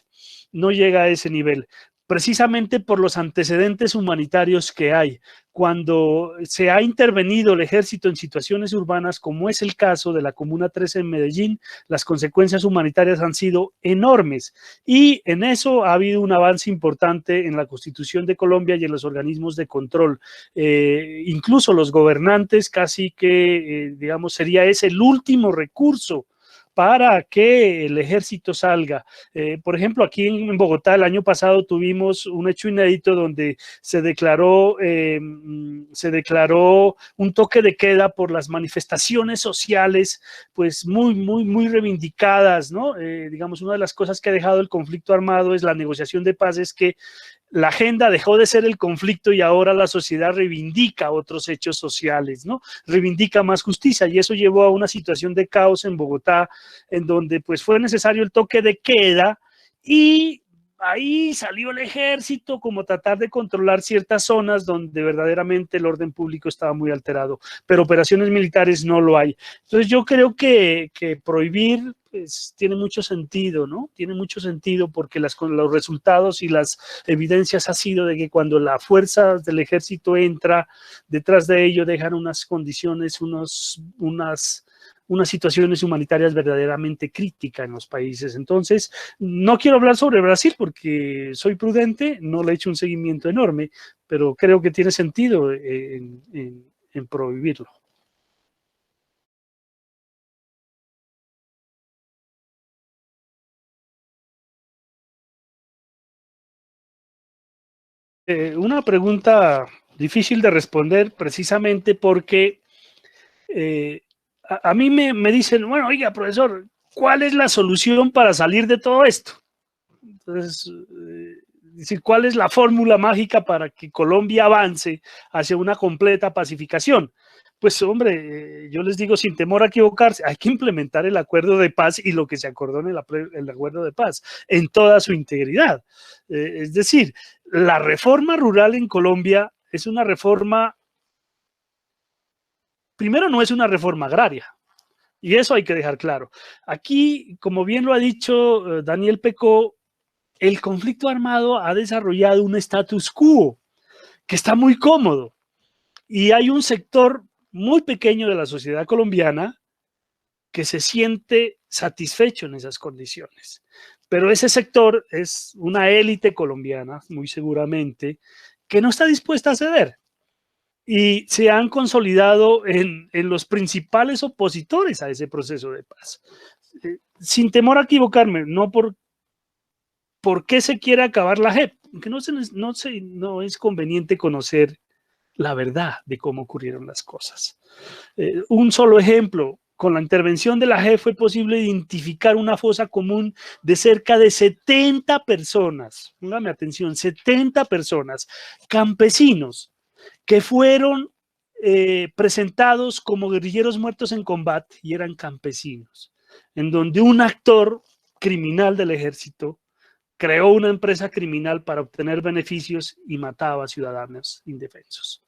No llega a ese nivel, precisamente por los antecedentes humanitarios que hay. Cuando se ha intervenido el ejército en situaciones urbanas, como es el caso de la Comuna 13 en Medellín, las consecuencias humanitarias han sido enormes y en eso ha habido un avance importante en la Constitución de Colombia y en los organismos de control. Incluso los gobernantes casi que, digamos, sería ese el último recurso para que el ejército salga. Por ejemplo, aquí en Bogotá el año pasado tuvimos un hecho inédito donde se declaró un toque de queda por las manifestaciones sociales, pues muy reivindicadas, ¿no? Digamos, una de las cosas que ha dejado el conflicto armado es la negociación de paz, es que la agenda dejó de ser el conflicto y ahora la sociedad reivindica otros hechos sociales, ¿no? Reivindica más justicia y eso llevó a una situación de caos en Bogotá, en donde pues fue necesario el toque de queda y ahí salió el ejército como tratar de controlar ciertas zonas donde verdaderamente el orden público estaba muy alterado, pero operaciones militares no lo hay. Entonces yo creo que prohibir pues, tiene mucho sentido, ¿no? Tiene mucho sentido porque los resultados y las evidencias ha sido de que cuando la fuerza del ejército entra, detrás de ello dejan unas condiciones, unas situaciones humanitarias verdaderamente críticas en los países. Entonces, no quiero hablar sobre Brasil porque soy prudente, no le he hecho un seguimiento enorme, pero creo que tiene sentido en prohibirlo. Una pregunta difícil de responder precisamente porque a mí me dicen, bueno, oiga, profesor, ¿cuál es la solución para salir de todo esto? Entonces, decir, ¿cuál es la fórmula mágica para que Colombia avance hacia una completa pacificación? Pues, hombre, yo les digo sin temor a equivocarse, hay que implementar el acuerdo de paz y lo que se acordó en el acuerdo de paz en toda su integridad. Es decir, la reforma rural en Colombia es una reforma, primero no es una reforma agraria, y eso hay que dejar claro. Aquí, como bien lo ha dicho Daniel Pecó, el conflicto armado ha desarrollado un status quo que está muy cómodo y hay un sector muy pequeño de la sociedad colombiana que se siente satisfecho en esas condiciones. Pero ese sector es una élite colombiana, muy seguramente, que no está dispuesta a ceder y se han consolidado en los principales opositores a ese proceso de paz. Sin temor a equivocarme, no por qué se quiere acabar la JEP, porque no es conveniente conocer la verdad de cómo ocurrieron las cosas. Un solo ejemplo, con la intervención de la JEP fue posible identificar una fosa común de cerca de 70 personas, póngame atención, 70 personas, campesinos, que fueron presentados como guerrilleros muertos en combate y eran campesinos, en donde un actor criminal del ejército creó una empresa criminal para obtener beneficios y mataba a ciudadanos indefensos.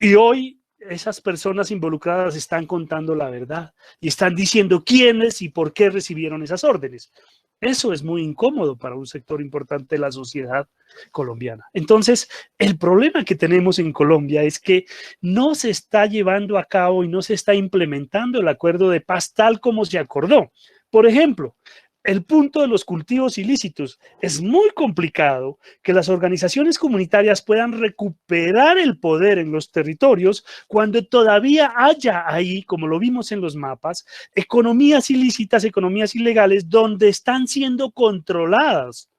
Y hoy esas personas involucradas están contando la verdad y están diciendo quiénes y por qué recibieron esas órdenes. Eso es muy incómodo para un sector importante de la sociedad colombiana. Entonces, el problema que tenemos en Colombia es que no se está llevando a cabo y no se está implementando el acuerdo de paz tal como se acordó. Por ejemplo, el punto de los cultivos ilícitos. Es muy complicado que las organizaciones comunitarias puedan recuperar el poder en los territorios cuando todavía haya ahí, como lo vimos en los mapas, economías ilícitas, economías ilegales, donde están siendo controladas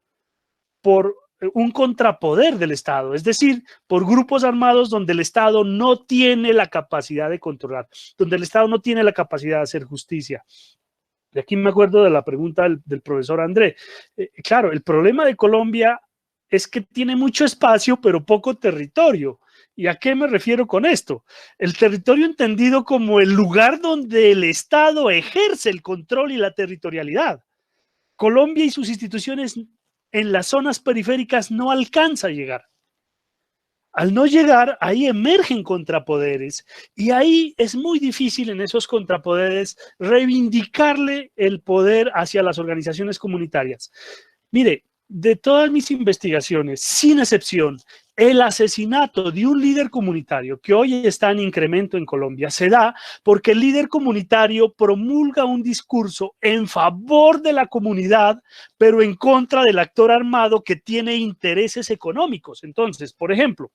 por un contrapoder del Estado, es decir, por grupos armados donde el Estado no tiene la capacidad de controlar, donde el Estado no tiene la capacidad de hacer justicia. De aquí me acuerdo de la pregunta del profesor André. Claro, el problema de Colombia es que tiene mucho espacio, pero poco territorio. ¿Y a qué me refiero con esto? El territorio entendido como el lugar donde el Estado ejerce el control y la territorialidad. Colombia y sus instituciones en las zonas periféricas no alcanza a llegar. Al no llegar, ahí emergen contrapoderes y ahí es muy difícil en esos contrapoderes reivindicarle el poder hacia las organizaciones comunitarias. Mire, de todas mis investigaciones, sin excepción, el asesinato de un líder comunitario que hoy está en incremento en Colombia se da porque el líder comunitario promulga un discurso en favor de la comunidad, pero en contra del actor armado que tiene intereses económicos. Entonces, por ejemplo,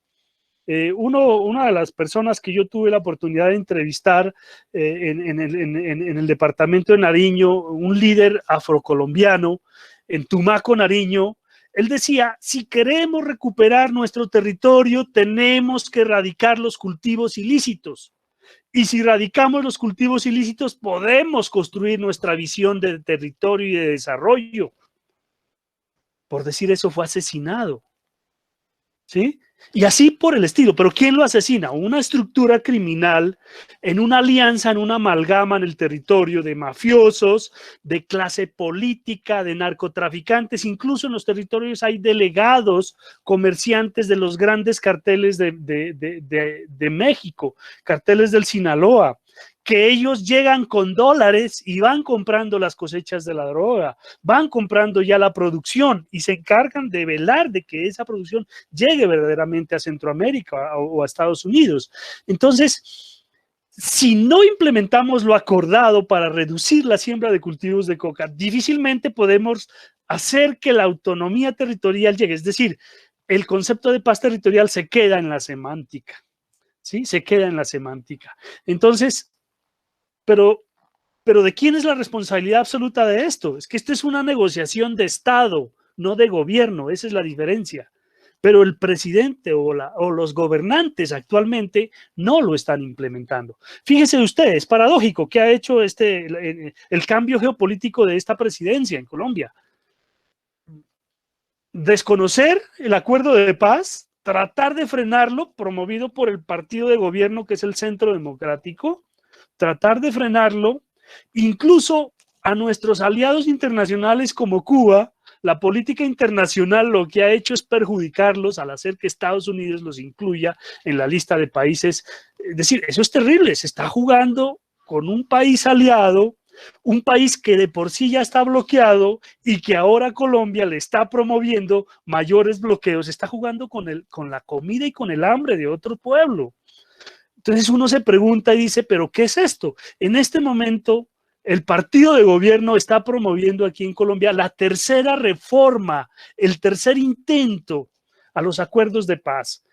una de las personas que yo tuve la oportunidad de entrevistar en el departamento de Nariño, un líder afrocolombiano en Tumaco, Nariño, él decía, si queremos recuperar nuestro territorio, tenemos que erradicar los cultivos ilícitos. Y si erradicamos los cultivos ilícitos, podemos construir nuestra visión de territorio y de desarrollo. Por decir eso, fue asesinado. ¿Sí? Y así por el estilo. ¿Pero quién lo asesina? Una estructura criminal en una alianza, en una amalgama en el territorio de mafiosos, de clase política, de narcotraficantes. Incluso en los territorios hay delegados comerciantes de los grandes carteles de México, carteles del Sinaloa, que ellos llegan con dólares y van comprando las cosechas de la droga, van comprando ya la producción y se encargan de velar de que esa producción llegue verdaderamente a Centroamérica o a Estados Unidos. Entonces, si no implementamos lo acordado para reducir la siembra de cultivos de coca, difícilmente podemos hacer que la autonomía territorial llegue. Es decir, el concepto de paz territorial se queda en la semántica, ¿sí? Se queda en la semántica. Entonces, pero ¿de quién es la responsabilidad absoluta de esto? Es que esto es una negociación de Estado, no de gobierno, esa es la diferencia. Pero el presidente o los gobernantes actualmente no lo están implementando. Fíjense ustedes, es paradójico que ha hecho el cambio geopolítico de esta presidencia en Colombia. Desconocer el acuerdo de paz, tratar de frenarlo, promovido por el partido de gobierno que es el Centro Democrático, tratar de frenarlo, incluso a nuestros aliados internacionales como Cuba. La política internacional lo que ha hecho es perjudicarlos al hacer que Estados Unidos los incluya en la lista de países. Es decir, eso es terrible, se está jugando con un país aliado, un país que de por sí ya está bloqueado y que ahora Colombia le está promoviendo mayores bloqueos, está jugando con la comida y con el hambre de otro pueblo. Entonces uno se pregunta y dice, ¿pero qué es esto? En este momento, el partido de gobierno está promoviendo aquí en Colombia la tercera reforma, el tercer intento a los acuerdos de paz.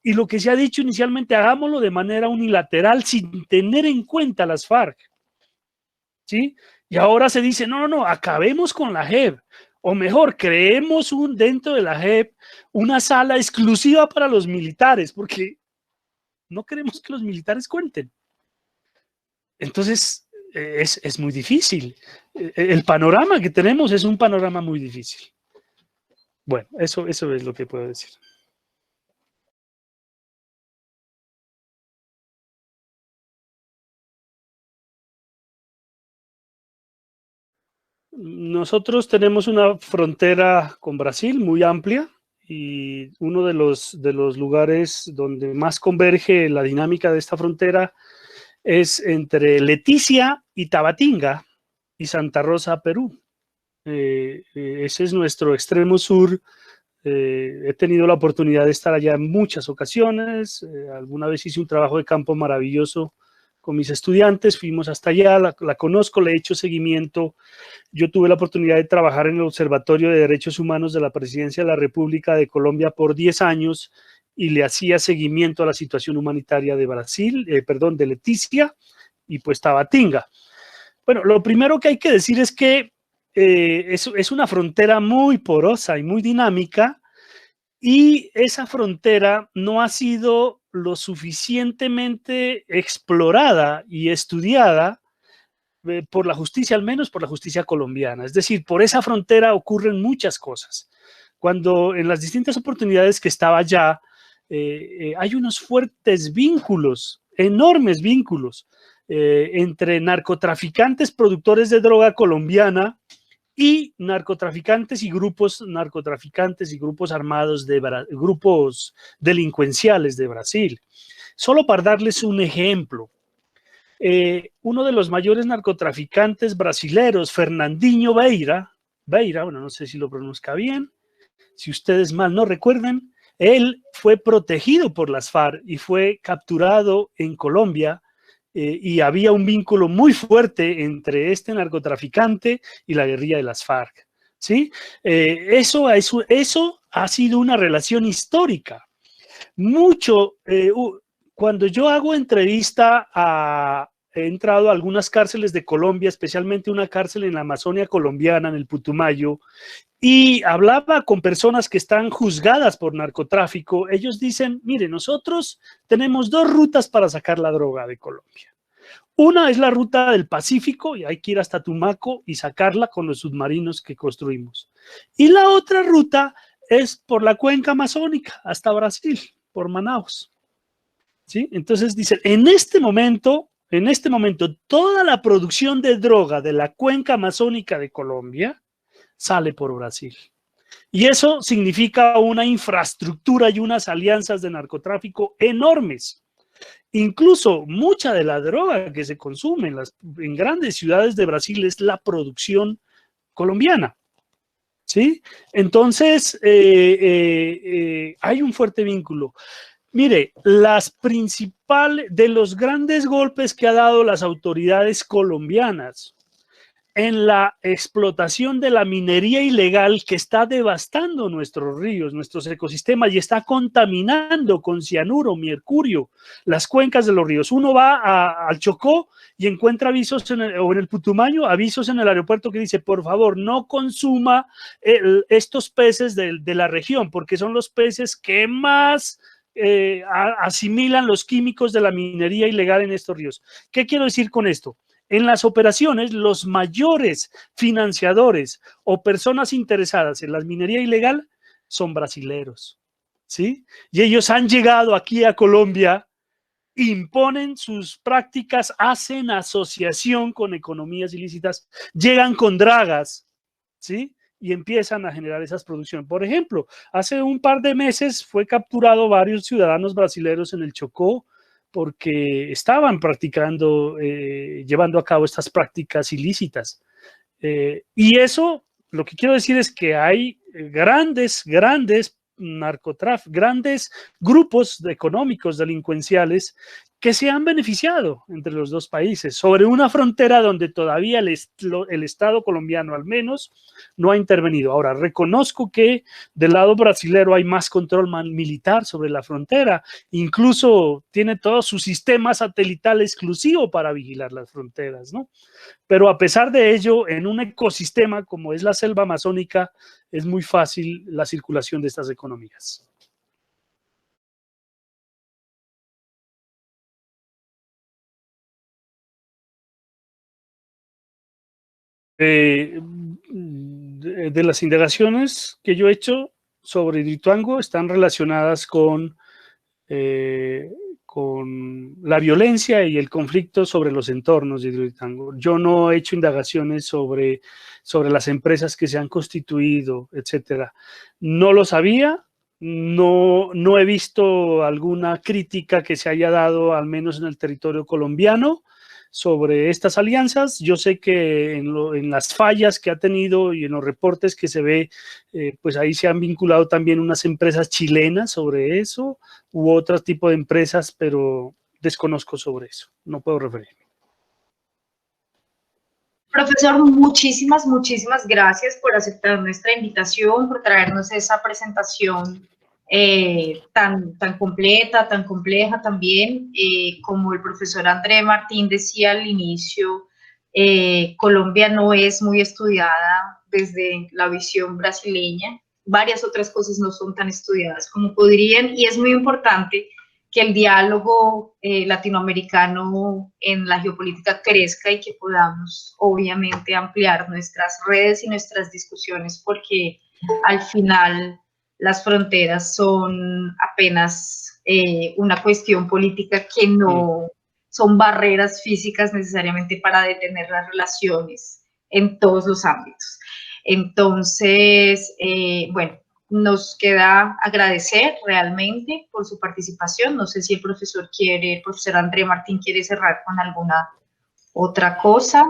Y lo que se ha dicho inicialmente, hagámoslo de manera unilateral sin tener en cuenta las FARC. ¿Sí? Y ahora se dice, no, acabemos con la JEP. O mejor, creemos dentro de la JEP una sala exclusiva para los militares, porque no queremos que los militares cuenten. Entonces, es muy difícil. El panorama que tenemos es un panorama muy difícil. Bueno, eso es lo que puedo decir. Nosotros tenemos una frontera con Brasil muy amplia y uno de los lugares donde más converge la dinámica de esta frontera es entre Leticia y Tabatinga y Santa Rosa, Perú. Ese es nuestro extremo sur. He tenido la oportunidad de estar allá en muchas ocasiones. Alguna vez hice un trabajo de campo maravilloso con mis estudiantes, fuimos hasta allá, la conozco, le he hecho seguimiento. Yo tuve la oportunidad de trabajar en el Observatorio de Derechos Humanos de la Presidencia de la República de Colombia por 10 años y le hacía seguimiento a la situación humanitaria de de Leticia y pues Tabatinga. Bueno, lo primero que hay que decir es que es una frontera muy porosa y muy dinámica y esa frontera no ha sido lo suficientemente explorada y estudiada por la justicia, al menos por la justicia colombiana. Es decir, por esa frontera ocurren muchas cosas. Cuando en las distintas oportunidades que estaba allá, hay unos fuertes vínculos, enormes vínculos, entre narcotraficantes productores de droga colombiana y narcotraficantes y grupos armados grupos delincuenciales de Brasil. Solo para darles un ejemplo, uno de los mayores narcotraficantes brasileros, Fernandinho Beira, bueno, no sé si lo pronuncio bien, si ustedes mal no recuerdan, él fue protegido por las FARC y fue capturado en Colombia y había un vínculo muy fuerte entre este narcotraficante y la guerrilla de las FARC, ¿sí? Eso ha sido una relación histórica. Cuando yo hago entrevista he entrado a algunas cárceles de Colombia, especialmente una cárcel en la Amazonia colombiana, en el Putumayo, y hablaba con personas que están juzgadas por narcotráfico. Ellos dicen, mire, nosotros tenemos dos rutas para sacar la droga de Colombia. Una es la ruta del Pacífico, y hay que ir hasta Tumaco y sacarla con los submarinos que construimos. Y la otra ruta es por la cuenca amazónica, hasta Brasil, por Manaus. ¿Sí? Entonces dicen, en este momento, toda la producción de droga de la cuenca amazónica de Colombia sale por Brasil. Y eso significa una infraestructura y unas alianzas de narcotráfico enormes. Incluso mucha de la droga que se consume en grandes ciudades de Brasil es la producción colombiana. ¿Sí? Entonces, hay un fuerte vínculo. Mire, de los grandes golpes que ha dado las autoridades colombianas en la explotación de la minería ilegal que está devastando nuestros ríos, nuestros ecosistemas y está contaminando con cianuro, mercurio, las cuencas de los ríos. Uno va al Chocó y encuentra avisos o en el Putumayo, avisos en el aeropuerto que dice, por favor, no consuma estos peces de la región, porque son los peces que más asimilan los químicos de la minería ilegal en estos ríos. ¿Qué quiero decir con esto? En las operaciones, los mayores financiadores o personas interesadas en la minería ilegal son brasileros, ¿sí? Y ellos han llegado aquí a Colombia, imponen sus prácticas, hacen asociación con economías ilícitas, llegan con dragas, ¿sí? Y empiezan a generar esas producciones. Por ejemplo, hace un par de meses fue capturado varios ciudadanos brasileños en el Chocó, porque estaban practicando, llevando a cabo estas prácticas ilícitas. Y eso, lo que quiero decir es que hay grandes grandes grupos económicos delincuenciales que se han beneficiado entre los dos países sobre una frontera donde todavía el Estado colombiano al menos no ha intervenido. Ahora, reconozco que del lado brasilero hay más control militar sobre la frontera, incluso tiene todo su sistema satelital exclusivo para vigilar las fronteras, ¿no? Pero a pesar de ello, en un ecosistema como es la selva amazónica, es muy fácil la circulación de estas economías. De las indagaciones que yo he hecho sobre Hidroituango están relacionadas con la violencia y el conflicto sobre los entornos de Hidroituango. Yo no he hecho indagaciones sobre las empresas que se han constituido, etcétera. No lo sabía, no he visto alguna crítica que se haya dado, al menos en el territorio colombiano, sobre estas alianzas. Yo sé que en las fallas que ha tenido y en los reportes que se ve, pues ahí se han vinculado también unas empresas chilenas sobre eso, u otro tipo de empresas, pero desconozco sobre eso, no puedo referirme. Profesor, muchísimas gracias por aceptar nuestra invitación, por traernos esa presentación tan completa, tan compleja también. Como el profesor André Martín decía al inicio, Colombia no es muy estudiada desde la visión brasileña. Varias otras cosas no son tan estudiadas como podrían, y es muy importante que el diálogo latinoamericano en la geopolítica crezca y que podamos, obviamente, ampliar nuestras redes y nuestras discusiones, porque al final las fronteras son apenas una cuestión política, que no son barreras físicas necesariamente para detener las relaciones en todos los ámbitos. Entonces, bueno, nos queda agradecer realmente por su participación. No sé si el profesor André Martín quiere cerrar con alguna otra cosa.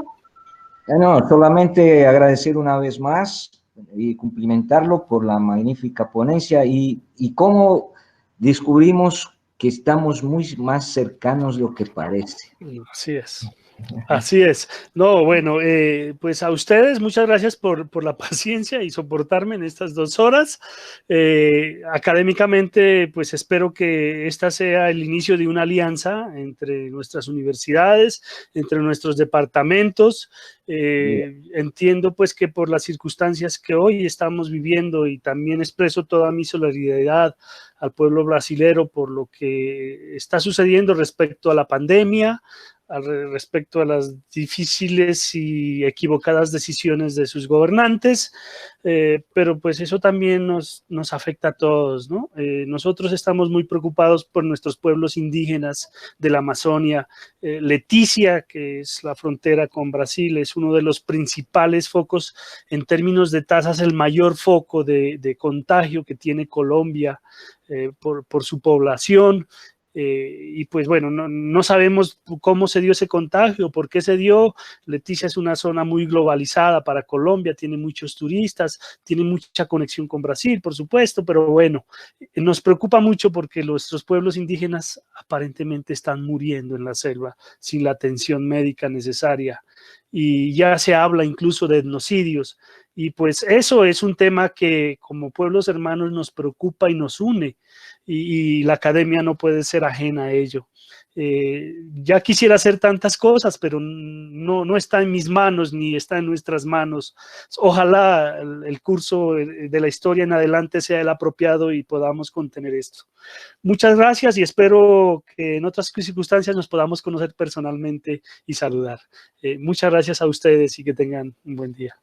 No, solamente agradecer una vez más y cumplimentarlo por la magnífica ponencia y cómo descubrimos que estamos muy más cercanos de lo que parece. Así es. Así es. No, bueno, pues a ustedes muchas gracias por la paciencia y soportarme en estas 2 horas. Académicamente, pues espero que esta sea el inicio de una alianza entre nuestras universidades, entre nuestros departamentos. Entiendo pues que por las circunstancias que hoy estamos viviendo, y también expreso toda mi solidaridad al pueblo brasilero por lo que está sucediendo respecto a la pandemia, respecto a las difíciles y equivocadas decisiones de sus gobernantes, pero pues eso también nos afecta a todos, ¿no? Nosotros estamos muy preocupados por nuestros pueblos indígenas de la Amazonia. Leticia, que es la frontera con Brasil, es uno de los principales focos en términos de tasas, el mayor foco de contagio que tiene Colombia por su población. y pues bueno, no sabemos cómo se dio ese contagio, por qué se dio. Leticia es una zona muy globalizada para Colombia, tiene muchos turistas, tiene mucha conexión con Brasil, por supuesto, pero bueno, nos preocupa mucho porque nuestros pueblos indígenas aparentemente están muriendo en la selva sin la atención médica necesaria, y ya se habla incluso de etnocidios, y pues eso es un tema que como pueblos hermanos nos preocupa y nos une, y la academia no puede ser ajena a ello. Ya quisiera hacer tantas cosas, pero no está en mis manos ni está en nuestras manos. Ojalá el curso de la historia en adelante sea el apropiado y podamos contener esto. Muchas gracias y espero que en otras circunstancias nos podamos conocer personalmente y saludar. Muchas gracias a ustedes y que tengan un buen día.